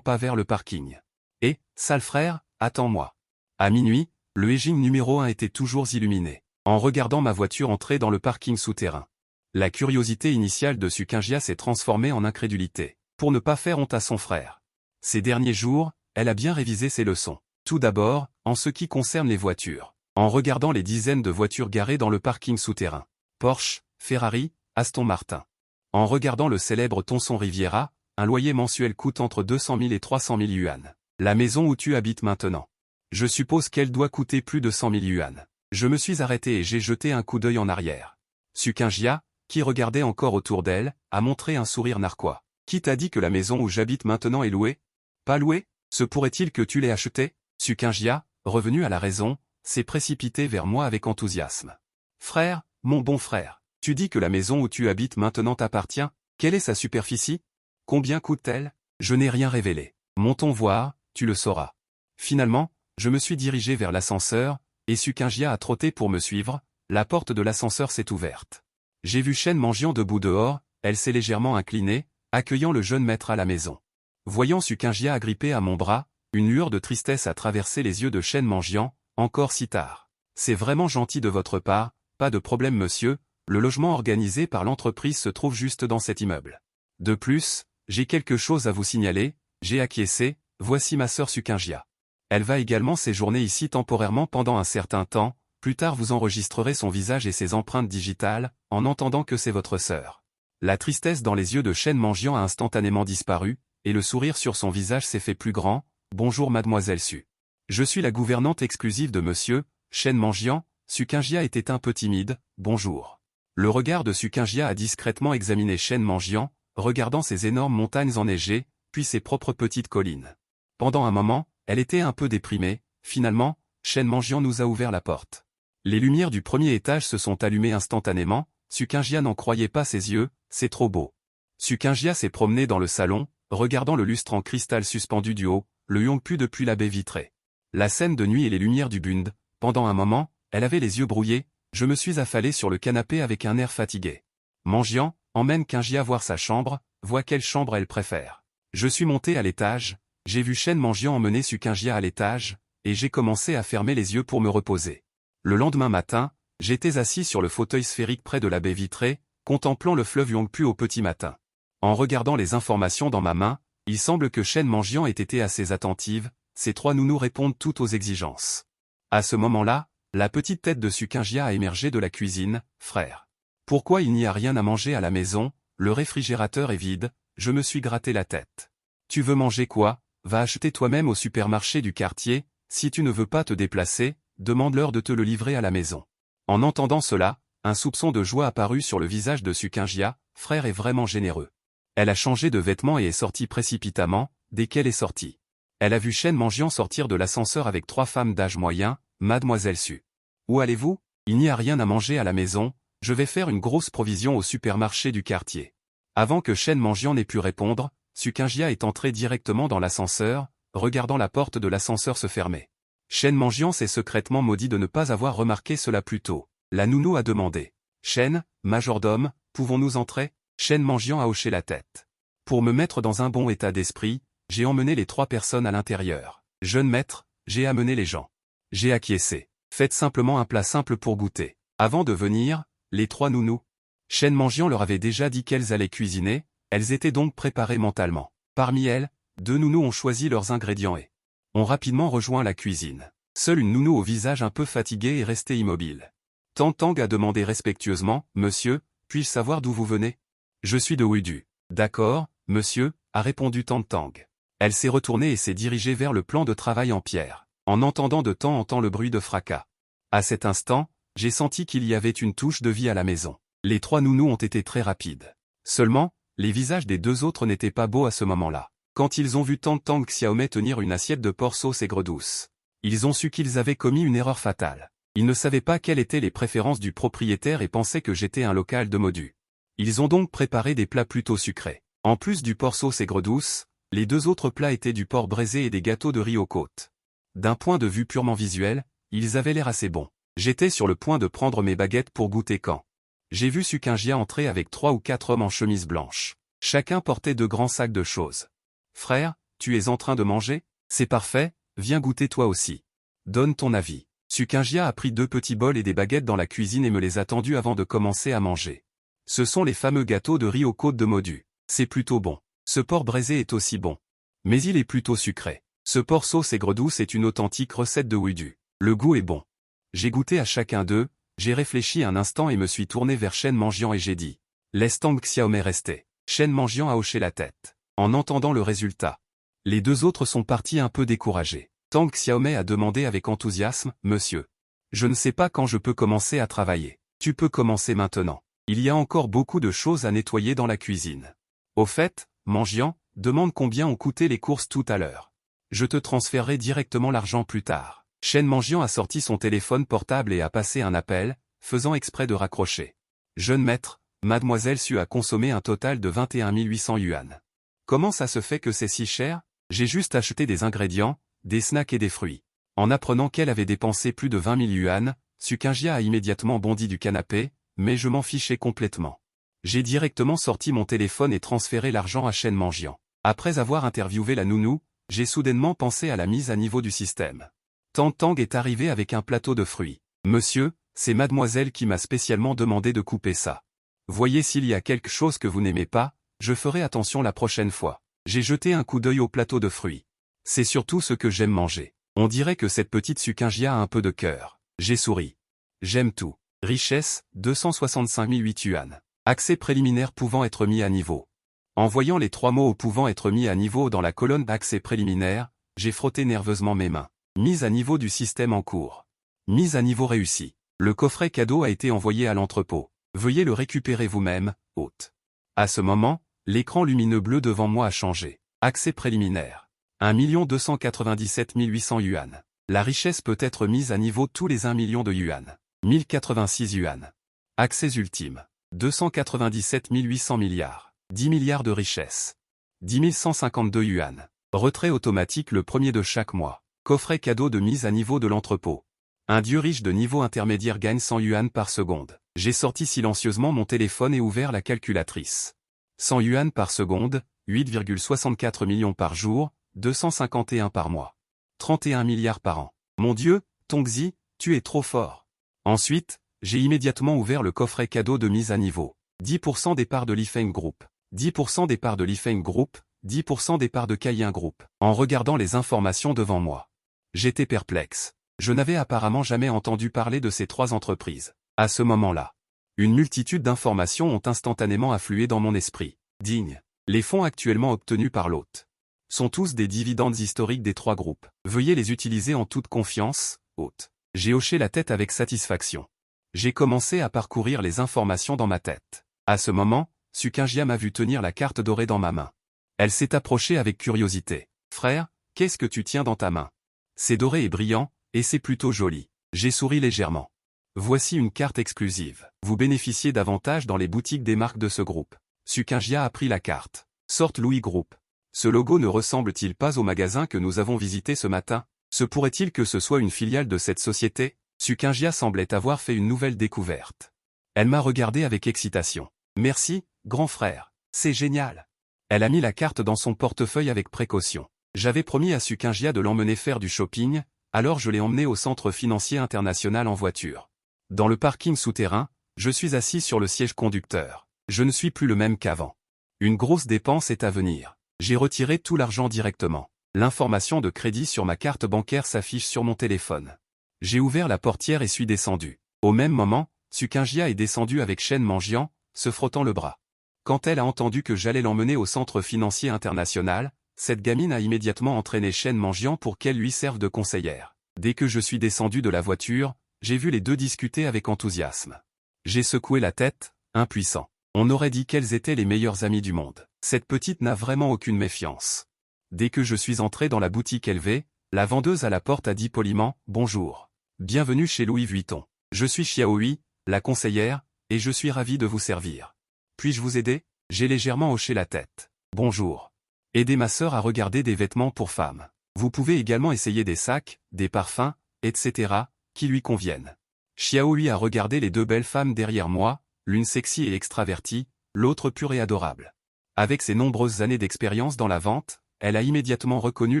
pas vers le parking. Et, sale frère, attends-moi. À minuit, le Eging numéro 1 était toujours illuminé. En regardant ma voiture entrer dans le parking souterrain. La curiosité initiale de Sukingia s'est transformée en incrédulité, pour ne pas faire honte à son frère. Ces derniers jours, elle a bien révisé ses leçons. Tout d'abord, en ce qui concerne les voitures. En regardant les dizaines de voitures garées dans le parking souterrain. Porsche, Ferrari, Aston Martin. En regardant le célèbre Tonson Riviera, un loyer mensuel coûte entre 200 000 et 300 000 yuan. La maison où tu habites maintenant. Je suppose qu'elle doit coûter plus de 100 000 yuan. Je me suis arrêté et j'ai jeté un coup d'œil en arrière. Sukingia, qui regardait encore autour d'elle, a montré un sourire narquois. Qui t'a dit que la maison où j'habite maintenant est louée? Pas louée? Se pourrait-il que tu l'aies achetée? Sukingia, revenu à la raison, s'est précipité vers moi avec enthousiasme. Frère, mon bon frère, tu dis que la maison où tu habites maintenant t'appartient? Quelle est sa superficie? Combien coûte-t-elle? Je n'ai rien révélé. Montons voir, tu le sauras. Finalement, je me suis dirigé vers l'ascenseur, et Sukingia a trotté pour me suivre, la porte de l'ascenseur s'est ouverte. J'ai vu Shen Manjian debout dehors, elle s'est légèrement inclinée, accueillant le jeune maître à la maison. Voyant Sukingia agrippée à mon bras, une lueur de tristesse a traversé les yeux de Shen Manjian, encore si tard. C'est vraiment gentil de votre part, pas de problème monsieur, le logement organisé par l'entreprise se trouve juste dans cet immeuble. De plus, j'ai quelque chose à vous signaler, j'ai acquiescé, voici ma sœur Sukingia. Elle va également séjourner ici temporairement pendant un certain temps, plus tard vous enregistrerez son visage et ses empreintes digitales, en entendant que c'est votre sœur. La tristesse dans les yeux de Shen Manjian a instantanément disparu, et le sourire sur son visage s'est fait plus grand. Bonjour mademoiselle Su. Je suis la gouvernante exclusive de monsieur, Shen Manjian. Sukingia était un peu timide, bonjour. Le regard de Sukingia a discrètement examiné Shen Manjian, regardant ses énormes montagnes enneigées, puis ses propres petites collines. Pendant un moment, elle était un peu déprimée, finalement, Shen Manjian nous a ouvert la porte. Les lumières du premier étage se sont allumées instantanément, Sukingia n'en croyait pas ses yeux, c'est trop beau. Sukingia s'est promenée dans le salon, regardant le lustre en cristal suspendu du haut, le Yongpu depuis la baie vitrée. La scène de nuit et les lumières du Bund, pendant un moment, elle avait les yeux brouillés, je me suis affalé sur le canapé avec un air fatigué. Manjian, emmène Kingia voir sa chambre, vois quelle chambre elle préfère. Je suis monté à l'étage, j'ai vu Shen Manjian emmener Sukingia à l'étage, et j'ai commencé à fermer les yeux pour me reposer. Le lendemain matin, j'étais assis sur le fauteuil sphérique près de la baie vitrée, contemplant le fleuve Yongpu au petit matin. En regardant les informations dans ma main, il semble que Shen Manjian ait été assez attentive, ces 3 nounous répondent toutes aux exigences. À ce moment-là, la petite tête de Sukingia a émergé de la cuisine, frère. Pourquoi il n'y a rien à manger à la maison, le réfrigérateur est vide, je me suis gratté la tête. Tu veux manger quoi? Va acheter toi-même au supermarché du quartier, si tu ne veux pas te déplacer, demande-leur de te le livrer à la maison. En entendant cela, un soupçon de joie apparut sur le visage de Sukingia, frère est vraiment généreux. Elle a changé de vêtements et est sortie précipitamment, dès qu'elle est sortie. Elle a vu Shen Manjian sortir de l'ascenseur avec 3 femmes d'âge moyen, mademoiselle Su. Où allez-vous? Il n'y a rien à manger à la maison, je vais faire une grosse provision au supermarché du quartier. Avant que Shen Manjian n'ait pu répondre, Sukingia est entrée directement dans l'ascenseur, regardant la porte de l'ascenseur se fermer. Shen Manjian s'est secrètement maudit de ne pas avoir remarqué cela plus tôt. La nounou a demandé. Shen, majordome, pouvons-nous entrer? Shen Manjian a hoché la tête. Pour me mettre dans un bon état d'esprit, j'ai emmené les 3 personnes à l'intérieur. Jeune maître, j'ai amené les gens. J'ai acquiescé. Faites simplement un plat simple pour goûter. Avant de venir, les 3 nounous. Shen Manjian leur avait déjà dit qu'elles allaient cuisiner, elles étaient donc préparées mentalement. Parmi elles, 2 nounous ont choisi leurs ingrédients et ont rapidement rejoint la cuisine. Seule une nounou au visage un peu fatigué est restée immobile. Tang a demandé respectueusement, « Monsieur, puis-je savoir d'où vous venez ?»« Je suis de Wudu. »« D'accord, monsieur, » a répondu Tang. Elle s'est retournée et s'est dirigée vers le plan de travail en pierre. En entendant de temps en temps le bruit de fracas. À cet instant, j'ai senti qu'il y avait une touche de vie à la maison. Les 3 nounous ont été très rapides. Seulement, les visages des 2 autres n'étaient pas beaux à ce moment-là. Quand ils ont vu Tang Xiaomei tenir une assiette de porc sauce aigre douce, ils ont su qu'ils avaient commis une erreur fatale. Ils ne savaient pas quelles étaient les préférences du propriétaire et pensaient que j'étais un local de modu. Ils ont donc préparé des plats plutôt sucrés. En plus du porc sauce aigre douce, les 2 autres plats étaient du porc braisé et des gâteaux de riz aux côtes. D'un point de vue purement visuel, ils avaient l'air assez bons. J'étais sur le point de prendre mes baguettes pour goûter quand j'ai vu Sukinjia entrer avec 3 ou 4 hommes en chemise blanche. Chacun portait 2 grands sacs de choses. « Frère, tu es en train de manger? C'est parfait, viens goûter toi aussi. Donne ton avis. » Sukinjia a pris 2 petits bols et des baguettes dans la cuisine et me les a tendus avant de commencer à manger. Ce sont les fameux gâteaux de riz aux côtes de Modu. C'est plutôt bon. Ce porc braisé est aussi bon. Mais il est plutôt sucré. Ce porc sauce aigre douce est une authentique recette de Wudu. Le goût est bon. J'ai goûté à chacun d'eux, j'ai réfléchi un instant et me suis tourné vers Shen Manjian et j'ai dit « Laisse Tang Xiaomei rester ». Shen Manjian a hoché la tête. En entendant le résultat, les 2 autres sont partis un peu découragés. Tang Xiaomei a demandé avec enthousiasme « Monsieur, je ne sais pas quand je peux commencer à travailler. Tu peux commencer maintenant. Il y a encore beaucoup de choses à nettoyer dans la cuisine. Au fait, Manjian, demande combien ont coûté les courses tout à l'heure. Je te transférerai directement l'argent plus tard. » Shen Manjian a sorti son téléphone portable et a passé un appel, faisant exprès de raccrocher. « Jeune maître, mademoiselle Su a consommé un total de 21 800 yuan. Comment ça se fait que c'est si cher? J'ai juste acheté des ingrédients, des snacks et des fruits. » En apprenant qu'elle avait dépensé plus de 20 000 yuan, Sukinjia a immédiatement bondi du canapé, mais je m'en fichais complètement. J'ai directement sorti mon téléphone et transféré l'argent à Shen Manjian. Après avoir interviewé la nounou, j'ai soudainement pensé à la mise à niveau du système. Tang est arrivé avec un plateau de fruits. « Monsieur, c'est mademoiselle qui m'a spécialement demandé de couper ça. Voyez s'il y a quelque chose que vous n'aimez pas, je ferai attention la prochaine fois. » J'ai jeté un coup d'œil au plateau de fruits. C'est surtout ce que j'aime manger. On dirait que cette petite Sukinjia a un peu de cœur. J'ai souri. J'aime tout. Richesse, 265 008 yuan. Accès préliminaire pouvant être mis à niveau. En voyant les 3 mots pouvant être mis à niveau dans la colonne d'accès préliminaire, j'ai frotté nerveusement mes mains. Mise à niveau du système en cours. Mise à niveau réussie. Le coffret cadeau a été envoyé à l'entrepôt. Veuillez le récupérer vous-même, hôte. À ce moment, l'écran lumineux bleu devant moi a changé. Accès préliminaire. 1 297 800 yuan. La richesse peut être mise à niveau tous les 1 million de yuan. 1086 yuan. Accès ultime. 297 800 milliards. 10 milliards de richesse. 10 152 yuan. Retrait automatique le premier de chaque mois. Coffret cadeau de mise à niveau de l'entrepôt. Un dieu riche de niveau intermédiaire gagne 100 yuan par seconde. J'ai sorti silencieusement mon téléphone et ouvert la calculatrice. 100 yuan par seconde, 8,64 millions par jour, 251 par mois. 31 milliards par an. Mon Dieu, Tongzi, tu es trop fort. Ensuite, j'ai immédiatement ouvert le coffret cadeau de mise à niveau. 10% des parts de l'Ifeng Group. 10% des parts de l'Ifeng Group, 10% des parts de Kayin Group. En regardant les informations devant moi, j'étais perplexe. Je n'avais apparemment jamais entendu parler de ces 3 entreprises. À ce moment-là, une multitude d'informations ont instantanément afflué dans mon esprit. Digne. Les fonds actuellement obtenus par l'hôte sont tous des dividendes historiques des 3 groupes. Veuillez les utiliser en toute confiance, hôte. J'ai hoché la tête avec satisfaction. J'ai commencé à parcourir les informations dans ma tête. À ce moment, Sukinjia m'a vu tenir la carte dorée dans ma main. Elle s'est approchée avec curiosité. « Frère, qu'est-ce que tu tiens dans ta main? C'est doré et brillant, et c'est plutôt joli. » J'ai souri légèrement. « Voici une carte exclusive. Vous bénéficiez davantage dans les boutiques des marques de ce groupe. » Sukinjia a pris la carte. Sorte Louis Group. Ce logo ne ressemble-t-il pas au magasin que nous avons visité ce matin? Se pourrait-il que ce soit une filiale de cette société? Sukinjia semblait avoir fait une nouvelle découverte. Elle m'a regardé avec excitation. « Merci, grand frère. C'est génial. Elle a mis la carte dans son portefeuille avec précaution. J'avais promis à Sukinjia de l'emmener faire du shopping, alors je l'ai emmené au centre financier international en voiture. Dans le parking souterrain, je suis assis sur le siège conducteur. Je ne suis plus le même qu'avant. Une grosse dépense est à venir. J'ai retiré tout l'argent directement. L'information de crédit sur ma carte bancaire s'affiche sur mon téléphone. J'ai ouvert la portière et suis descendu. Au même moment, Sukinjia est descendue avec Shen Manjian, se frottant le bras. Quand elle a entendu que j'allais l'emmener au centre financier international, cette gamine a immédiatement entraîné Shen Manjian pour qu'elle lui serve de conseillère. Dès que je suis descendu de la voiture, j'ai vu les deux discuter avec enthousiasme. J'ai secoué la tête, impuissant. On aurait dit qu'elles étaient les meilleures amies du monde. Cette petite n'a vraiment aucune méfiance. Dès que je suis entré dans la boutique LV, la vendeuse à la porte a dit poliment « Bonjour. Bienvenue chez Louis Vuitton. Je suis Xiaohui, la conseillère, et je suis ravi de vous servir. Puis-je vous aider ?» J'ai légèrement hoché la tête. « Bonjour. Aidez ma sœur à regarder des vêtements pour femmes. Vous pouvez également essayer des sacs, des parfums, etc., qui lui conviennent. » Xiaohui a regardé les deux belles femmes derrière moi, l'une sexy et extravertie, l'autre pure et adorable. Avec ses nombreuses années d'expérience dans la vente, elle a immédiatement reconnu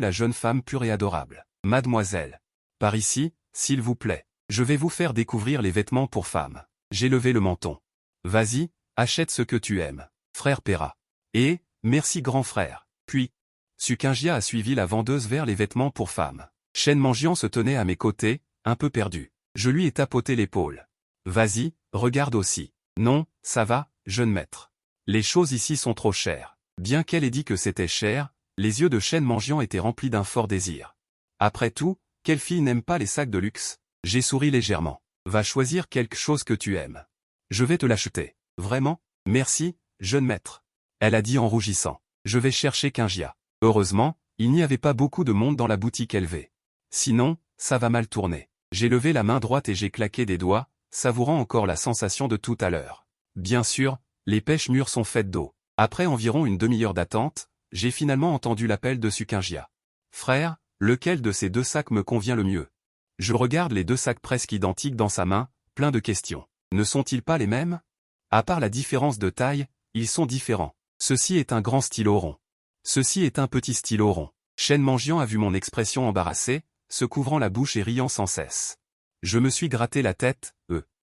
la jeune femme pure et adorable. « Mademoiselle. Par ici, s'il vous plaît. Je vais vous faire découvrir les vêtements pour femmes. » J'ai levé le menton. « Vas-y, achète ce que tu aimes. Frère paiera. »« Et, merci grand frère. » Puis, Sukinjia a suivi la vendeuse vers les vêtements pour femmes. Shen Manjian se tenait à mes côtés, un peu perdu. Je lui ai tapoté l'épaule. « Vas-y, regarde aussi. »« Non, ça va, jeune maître. Les choses ici sont trop chères. » Bien qu'elle ait dit que c'était cher, les yeux de Shen Manjian étaient remplis d'un fort désir. Après tout, quelle fille n'aime pas les sacs de luxe? J'ai souri légèrement. « Va choisir quelque chose que tu aimes. Je vais te l'acheter. »« Vraiment? Merci, jeune maître. » Elle a dit en rougissant. « Je vais chercher Kinjia. » Heureusement, il n'y avait pas beaucoup de monde dans la boutique LV. Sinon, ça va mal tourner. J'ai levé la main droite et j'ai claqué des doigts, savourant encore la sensation de tout à l'heure. Bien sûr, les pêches mûres sont faites d'eau. Après environ une demi-heure d'attente, j'ai finalement entendu l'appel de Sukinjia. « Frère, lequel de ces deux sacs me convient le mieux ?» Je regarde les deux sacs presque identiques dans sa main, plein de questions. Ne sont-ils pas les mêmes? À part la différence de taille, ils sont différents. Ceci est un grand stylo rond. Ceci est un petit stylo rond. Shen Manjian a vu mon expression embarrassée, se couvrant la bouche et riant sans cesse. Je me suis gratté la tête,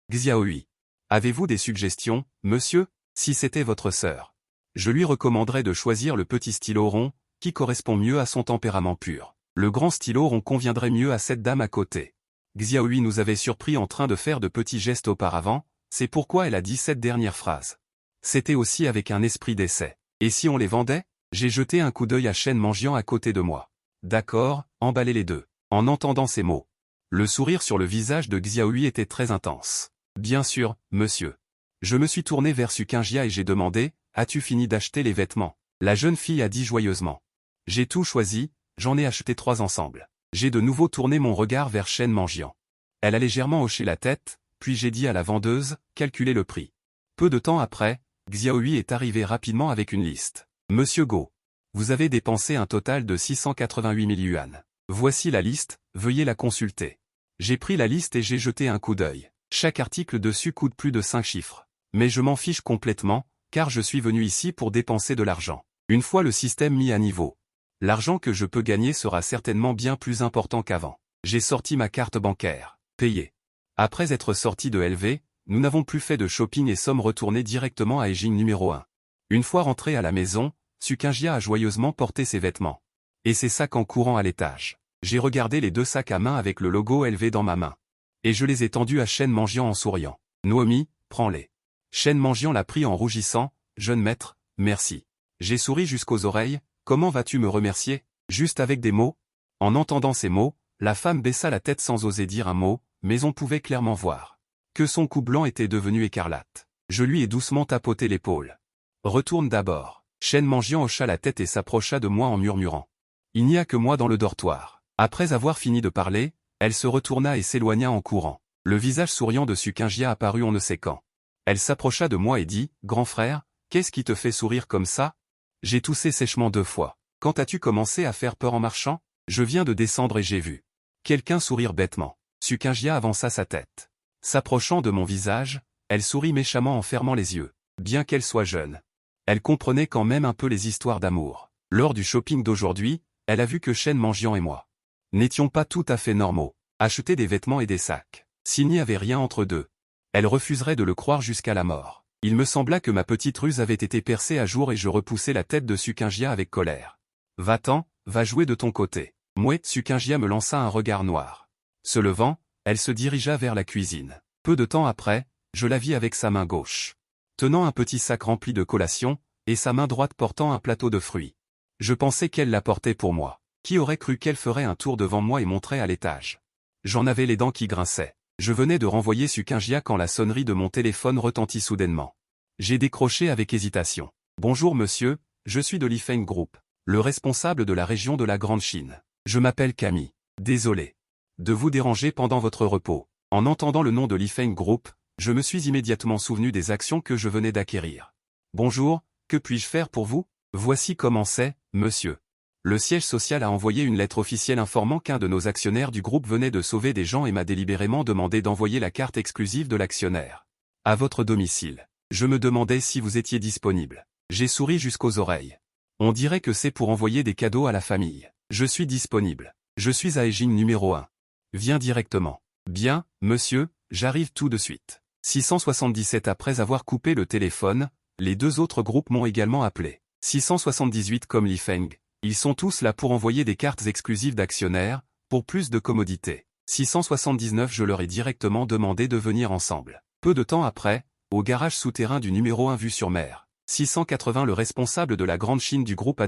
Xiaohui. Avez-vous des suggestions, monsieur? Si c'était votre sœur. Je lui recommanderais de choisir le petit stylo rond, qui correspond mieux à son tempérament pur. Le grand stylo rond conviendrait mieux à cette dame à côté. Xiaohui nous avait surpris en train de faire de petits gestes auparavant, c'est pourquoi elle a dit cette dernière phrase. C'était aussi avec un esprit d'essai. Et si on les vendait? J'ai jeté un coup d'œil à Shen Manjian à côté de moi. D'accord, emballez les deux. En entendant ces mots, le sourire sur le visage de Xiaohui était très intense. Bien sûr, monsieur. Je me suis tourné vers Sukinjia et j'ai demandé, as-tu fini d'acheter les vêtements? La jeune fille a dit joyeusement. J'ai tout choisi, j'en ai acheté 3 ensemble. J'ai de nouveau tourné mon regard vers Shen Manjian. Elle a légèrement hoché la tête, puis j'ai dit à la vendeuse, calculez le prix. Peu de temps après, Xiaohui est arrivé rapidement avec une liste. Monsieur Go. Vous avez dépensé un total de 688 000 yuan. Voici la liste, veuillez la consulter. J'ai pris la liste et j'ai jeté un coup d'œil. Chaque article dessus coûte plus de 5 chiffres. Mais je m'en fiche complètement, car je suis venu ici pour dépenser de l'argent. Une fois le système mis à niveau, l'argent que je peux gagner sera certainement bien plus important qu'avant. J'ai sorti ma carte bancaire. Payé. Après être sorti de LV, nous n'avons plus fait de shopping et sommes retournés directement à Eging numéro 1. Une fois rentré à la maison, Sukinjia a joyeusement porté ses vêtements et ses sacs en courant à l'étage. J'ai regardé les deux sacs à main avec le logo LV dans ma main. Et je les ai tendus à Shen Manjian en souriant. Noemi, prends-les. Shen Manjian l'a pris en rougissant. Jeune maître, merci. J'ai souri jusqu'aux oreilles. Comment vas-tu me remercier? Juste avec des mots? En entendant ces mots, la femme baissa la tête sans oser dire un mot, mais on pouvait clairement voir que son cou blanc était devenu écarlate. Je lui ai doucement tapoté l'épaule. Retourne d'abord. Shen Manjian hocha la tête et s'approcha de moi en murmurant. Il n'y a que moi dans le dortoir. Après avoir fini de parler, elle se retourna et s'éloigna en courant. Le visage souriant de Sukinjia apparut on ne sait quand. Elle s'approcha de moi et dit, « Grand frère, qu'est-ce qui te fait sourire comme ça ?» J'ai toussé sèchement 2 fois. « Quand as-tu commencé à faire peur en marchant ?» Je viens de descendre et j'ai vu quelqu'un sourire bêtement. Sukinjia avança sa tête. S'approchant de mon visage, elle sourit méchamment en fermant les yeux. Bien qu'elle soit jeune, Elle comprenait quand même un peu les histoires d'amour. Lors du shopping d'aujourd'hui, elle a vu que Chen Mangian et moi n'étions pas tout à fait normaux. Acheter des vêtements et des sacs. S'il n'y avait rien entre deux, elle refuserait de le croire jusqu'à la mort. Il me sembla que ma petite ruse avait été percée à jour et je repoussai la tête de Sukinjia avec colère. Va-t'en, va jouer de ton côté. Mouette. Sukinjia me lança un regard noir. Se levant, elle se dirigea vers la cuisine. Peu de temps après, je la vis avec sa main gauche tenant un petit sac rempli de collations, et sa main droite portant un plateau de fruits. Je pensais qu'elle l'apportait pour moi. Qui aurait cru qu'elle ferait un tour devant moi et monterait à l'étage? J'en avais les dents qui grinçaient. Je venais de renvoyer Sukinjia quand la sonnerie de mon téléphone retentit soudainement. J'ai décroché avec hésitation. Bonjour monsieur, je suis de l'Ifeng Group, le responsable de la région de la Grande Chine. Je m'appelle Camille. Désolé de vous déranger pendant votre repos. En entendant le nom de l'Ifeng Group, je me suis immédiatement souvenu des actions que je venais d'acquérir. Bonjour, que puis-je faire pour vous? Voici comment c'est, monsieur. Le siège social a envoyé une lettre officielle informant qu'un de nos actionnaires du groupe venait de sauver des gens et m'a délibérément demandé d'envoyer la carte exclusive de l'actionnaire à votre domicile. Je me demandais si vous étiez disponible. J'ai souri jusqu'aux oreilles. On dirait que c'est pour envoyer des cadeaux à la famille. Je suis disponible. Je suis à Eging numéro 1. Viens directement. Bien, monsieur, j'arrive tout de suite. 677. Après avoir coupé le téléphone, les deux autres groupes m'ont également appelé. 678 comme l'Ifeng. Ils sont tous là pour envoyer des cartes exclusives d'actionnaires, pour plus de commodité. 679. Je leur ai directement demandé de venir ensemble. Peu de temps après, au garage souterrain du numéro 1 vue sur mer. 680. Le responsable de la Grande Chine du groupe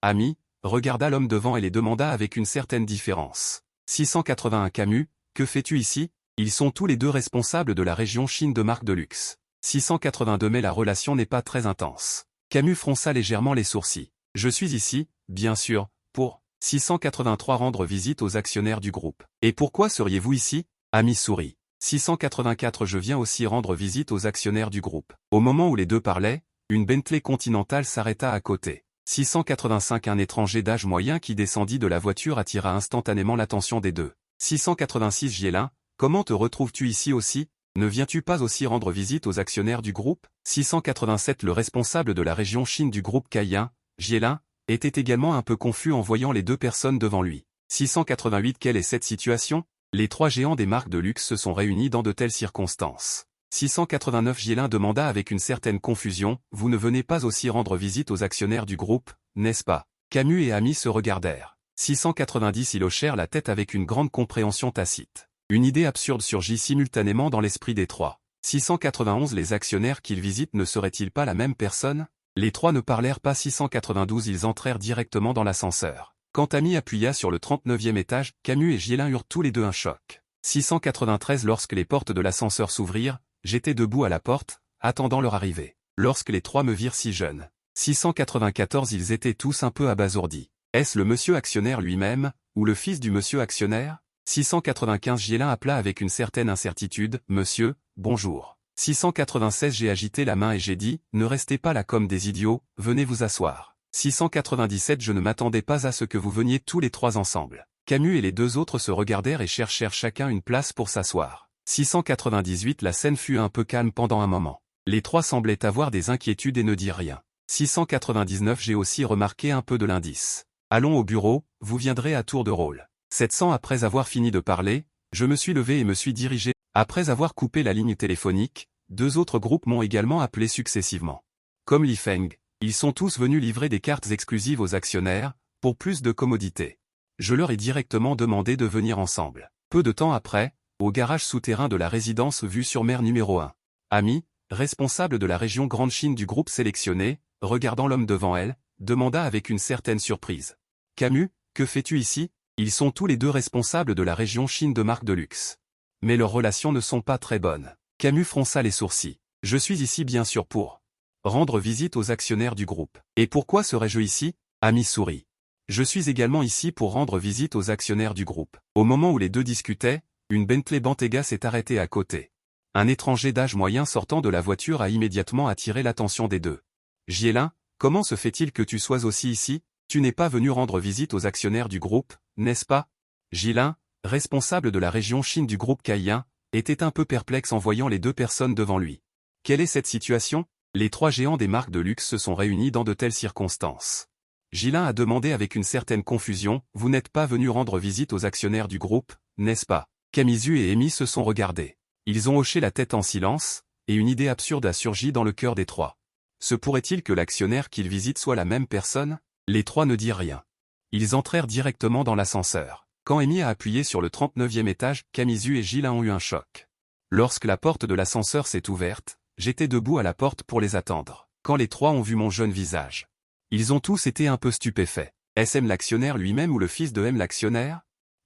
Ami, regarda l'homme devant et les demanda avec une certaine différence. 681. Camus, que fais-tu ici? Ils sont tous les deux responsables de la région Chine de marque de luxe. 682. Mais la relation n'est pas très intense. Camus fronça légèrement les sourcils. Je suis ici, bien sûr, pour 683 rendre visite aux actionnaires du groupe. Et pourquoi seriez-vous ici? Ami sourit. 684. Je viens aussi rendre visite aux actionnaires du groupe. Au moment où les deux parlaient, une Bentley Continental s'arrêta à côté. 685. Un étranger d'âge moyen qui descendit de la voiture attira instantanément l'attention des deux. 686. Gielin, comment te retrouves-tu ici aussi? Ne viens-tu pas aussi rendre visite aux actionnaires du groupe? 687. Le responsable de la région Chine du groupe Caïen, Gielin, était également un peu confus en voyant les deux personnes devant lui. 688. Quelle est cette situation? Les trois géants des marques de luxe se sont réunis dans de telles circonstances. 689. Gielin demanda avec une certaine confusion, vous ne venez pas aussi rendre visite aux actionnaires du groupe, n'est-ce pas? Camus et Ami se regardèrent. 690. Ils hochèrent la tête avec une grande compréhension tacite. Une idée absurde surgit simultanément dans l'esprit des trois. 691. Les actionnaires qu'ils visitent ne seraient-ils pas la même personne? Les trois ne parlèrent pas. 692. Ils entrèrent directement dans l'ascenseur. Quand Ami appuya sur le 39e étage, Camus et Gielin eurent tous les deux un choc. 693. Lorsque les portes de l'ascenseur s'ouvrirent, j'étais debout à la porte, attendant leur arrivée. Lorsque les trois me virent si jeune. 694. Ils étaient tous un peu abasourdis. Est-ce le monsieur actionnaire lui-même, ou le fils du monsieur actionnaire? 695. Gielin appela avec une certaine incertitude, monsieur, bonjour. 696. J'ai agité la main et j'ai dit, ne restez pas là comme des idiots, venez vous asseoir. 697. Je ne m'attendais pas à ce que vous veniez tous les trois ensemble. Camus et les deux autres se regardèrent et cherchèrent chacun une place pour s'asseoir. 698. La scène fut un peu calme pendant un moment. Les trois semblaient avoir des inquiétudes et ne dirent rien. 699. J'ai aussi remarqué un peu de l'indice. Allons au bureau, vous viendrez à tour de rôle. 700. Après avoir fini de parler, je me suis levé et me suis dirigé. Après avoir coupé la ligne téléphonique, deux autres groupes m'ont également appelé successivement. Comme l'Ifeng, ils sont tous venus livrer des cartes exclusives aux actionnaires, pour plus de commodité. Je leur ai directement demandé de venir ensemble. Peu de temps après, au garage souterrain de la résidence vue sur mer numéro 1. Ami, responsable de la région Grande Chine du groupe sélectionné, regardant l'homme devant elle, demanda avec une certaine surprise. Camus, que fais-tu ici? Ils sont tous les deux responsables de la région Chine de marque de luxe. Mais leurs relations ne sont pas très bonnes. Camus fronça les sourcils. Je suis ici bien sûr pour rendre visite aux actionnaires du groupe. Et pourquoi serais-je ici? Ami sourit. Je suis également ici pour rendre visite aux actionnaires du groupe. Au moment où les deux discutaient, une Bentley Bentayga s'est arrêtée à côté. Un étranger d'âge moyen sortant de la voiture a immédiatement attiré l'attention des deux. Gielin, comment se fait-il que tu sois aussi ici? Tu n'es pas venu rendre visite aux actionnaires du groupe, n'est-ce pas? Gielin, responsable de la région Chine du groupe Caïen, était un peu perplexe en voyant les deux personnes devant lui. Quelle est cette situation? Les trois géants des marques de luxe se sont réunis dans de telles circonstances. Ghislain a demandé avec une certaine confusion, « Vous n'êtes pas venu rendre visite aux actionnaires du groupe, n'est-ce pas ?» Camizu et Amy se sont regardés. Ils ont hoché la tête en silence, et une idée absurde a surgi dans le cœur des trois. Se pourrait-il que l'actionnaire qu'ils visitent soit la même personne? Les trois ne dirent rien. Ils entrèrent directement dans l'ascenseur. Quand Amy a appuyé sur le 39e étage, Camizu et Ghislain ont eu un choc. Lorsque la porte de l'ascenseur s'est ouverte, j'étais debout à la porte pour les attendre. Quand les trois ont vu mon jeune visage, ils ont tous été un peu stupéfaits. Est-ce M l'actionnaire lui-même ou le fils de M l'actionnaire?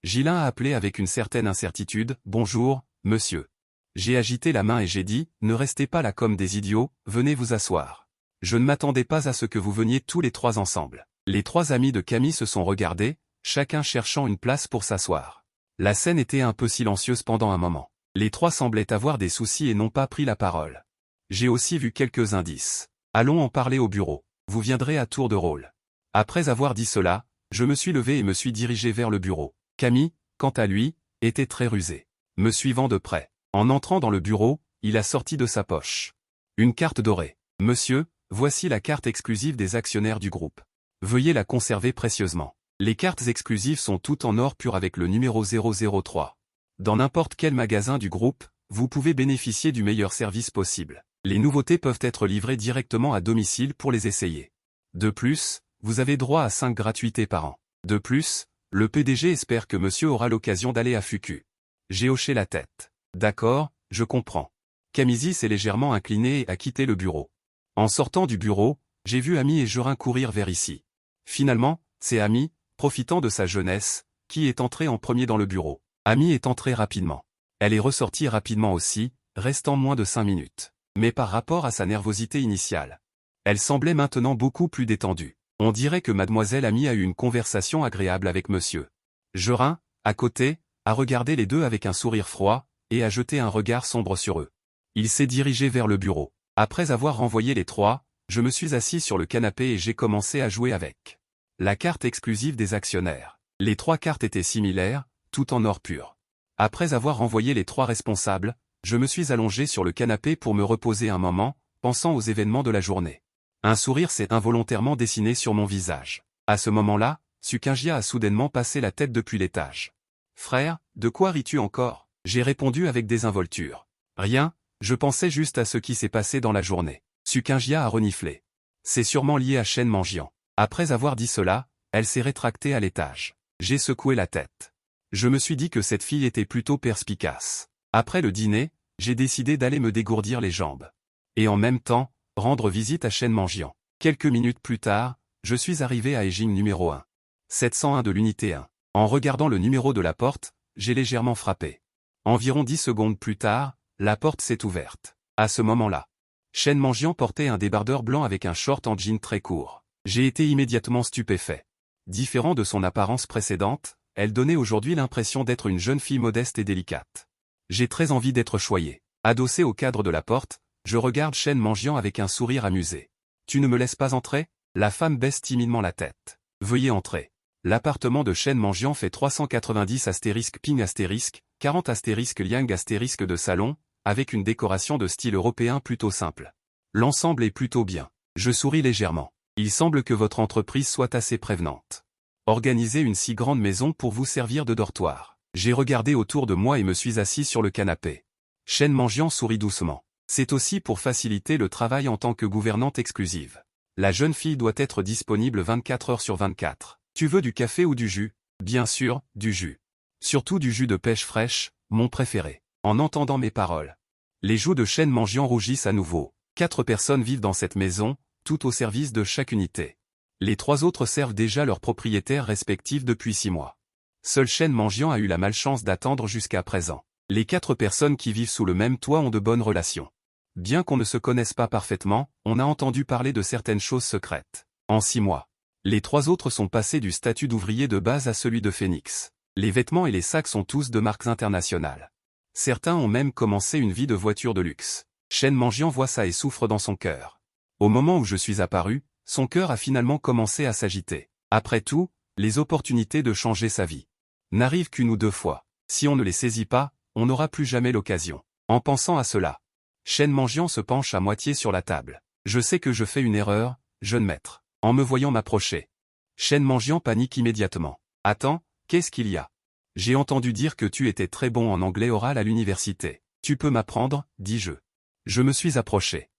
Ghislain a appelé avec une certaine incertitude, « Bonjour, monsieur. » J'ai agité la main et j'ai dit, « Ne restez pas là comme des idiots, venez vous asseoir. » Je ne m'attendais pas à ce que vous veniez tous les trois ensemble. Les trois amis de Camille se sont regardés, chacun cherchant une place pour s'asseoir. La scène était un peu silencieuse pendant un moment. Les trois semblaient avoir des soucis et n'ont pas pris la parole. J'ai aussi vu quelques indices. Allons en parler au bureau. Vous viendrez à tour de rôle. Après avoir dit cela, je me suis levé et me suis dirigé vers le bureau. Camille, quant à lui, était très rusé. Me suivant de près. En entrant dans le bureau, il a sorti de sa poche une carte dorée. Monsieur, voici la carte exclusive des actionnaires du groupe. Veuillez la conserver précieusement. Les cartes exclusives sont toutes en or pur avec le numéro 003. Dans n'importe quel magasin du groupe, vous pouvez bénéficier du meilleur service possible. Les nouveautés peuvent être livrées directement à domicile pour les essayer. De plus, vous avez droit à 5 gratuités par an. De plus, le PDG espère que monsieur aura l'occasion d'aller à Fuku. J'ai hoché la tête. D'accord, je comprends. Camisi s'est légèrement incliné et a quitté le bureau. En sortant du bureau, j'ai vu Amy et Gerin courir vers ici. Finalement, c'est Amy, profitant de sa jeunesse, qui est entrée en premier dans le bureau. Amy est entrée rapidement. Elle est ressortie rapidement aussi, restant moins de 5 minutes. Mais par rapport à sa nervosité initiale, elle semblait maintenant beaucoup plus détendue. On dirait que mademoiselle Amy a eu une conversation agréable avec monsieur. Gerin, à côté, a regardé les deux avec un sourire froid, et a jeté un regard sombre sur eux. Il s'est dirigé vers le bureau. Après avoir renvoyé les trois, je me suis assis sur le canapé et j'ai commencé à jouer avec la carte exclusive des actionnaires. Les trois cartes étaient similaires, tout en or pur. Après avoir renvoyé les trois responsables, je me suis allongé sur le canapé pour me reposer un moment, pensant aux événements de la journée. Un sourire s'est involontairement dessiné sur mon visage. À ce moment-là, Sukingia a soudainement passé la tête depuis l'étage. « Frère, de quoi ris-tu encore ?» J'ai répondu avec désinvolture. « Rien, je pensais juste à ce qui s'est passé dans la journée. » Sukingia a reniflé. « C'est sûrement lié à Shen Manjian. » Après avoir dit cela, elle s'est rétractée à l'étage. J'ai secoué la tête. Je me suis dit que cette fille était plutôt perspicace. Après le dîner, j'ai décidé d'aller me dégourdir les jambes. Et en même temps, rendre visite à Shen Manjian. Quelques minutes plus tard, je suis arrivé à Eijing numéro 1. 701 de l'unité 1. En regardant le numéro de la porte, j'ai légèrement frappé. Environ 10 secondes plus tard, la porte s'est ouverte. À ce moment-là, Shen Manjian portait un débardeur blanc avec un short en jean très court. J'ai été immédiatement stupéfait. Différent de son apparence précédente, elle donnait aujourd'hui l'impression d'être une jeune fille modeste et délicate. J'ai très envie d'être choyé. Adossé au cadre de la porte, je regarde Shen Manjian avec un sourire amusé. « Tu ne me laisses pas entrer ?» La femme baisse timidement la tête. « Veuillez entrer. » L'appartement de Shen Manjian fait 390 ping 40 liang de salon, avec une décoration de style européen plutôt simple. L'ensemble est plutôt bien. Je souris légèrement. Il semble que votre entreprise soit assez prévenante. Organisez une si grande maison pour vous servir de dortoir. J'ai regardé autour de moi et me suis assis sur le canapé. Shen Manjian sourit doucement. C'est aussi pour faciliter le travail en tant que gouvernante exclusive. La jeune fille doit être disponible 24 heures sur 24. Tu veux du café ou du jus? Bien sûr, du jus. Surtout du jus de pêche fraîche, mon préféré. En entendant mes paroles, les joues de Shen Manjian rougissent à nouveau. 4 personnes vivent dans cette maison, tout au service de chaque unité. Les 3 autres servent déjà leurs propriétaires respectifs depuis 6 mois. Seul Shen Manjian a eu la malchance d'attendre jusqu'à présent. Les 4 personnes qui vivent sous le même toit ont de bonnes relations. Bien qu'on ne se connaisse pas parfaitement, on a entendu parler de certaines choses secrètes. En 6 mois, les 3 autres sont passés du statut d'ouvrier de base à celui de phénix. Les vêtements et les sacs sont tous de marques internationales. Certains ont même commencé une vie de voiture de luxe. Shen Manjian voit ça et souffre dans son cœur. Au moment où je suis apparu, son cœur a finalement commencé à s'agiter. Après tout, les opportunités de changer sa vie n'arrivent qu'une ou 2 fois. Si on ne les saisit pas, on n'aura plus jamais l'occasion. En pensant à cela, Shen Manjian se penche à moitié sur la table. Je sais que je fais une erreur, jeune maître. En me voyant m'approcher. Shen Manjian panique immédiatement. Attends, qu'est-ce qu'il y a? J'ai entendu dire que tu étais très bon en anglais oral à l'université. Tu peux m'apprendre, dis-je. Je me suis approché.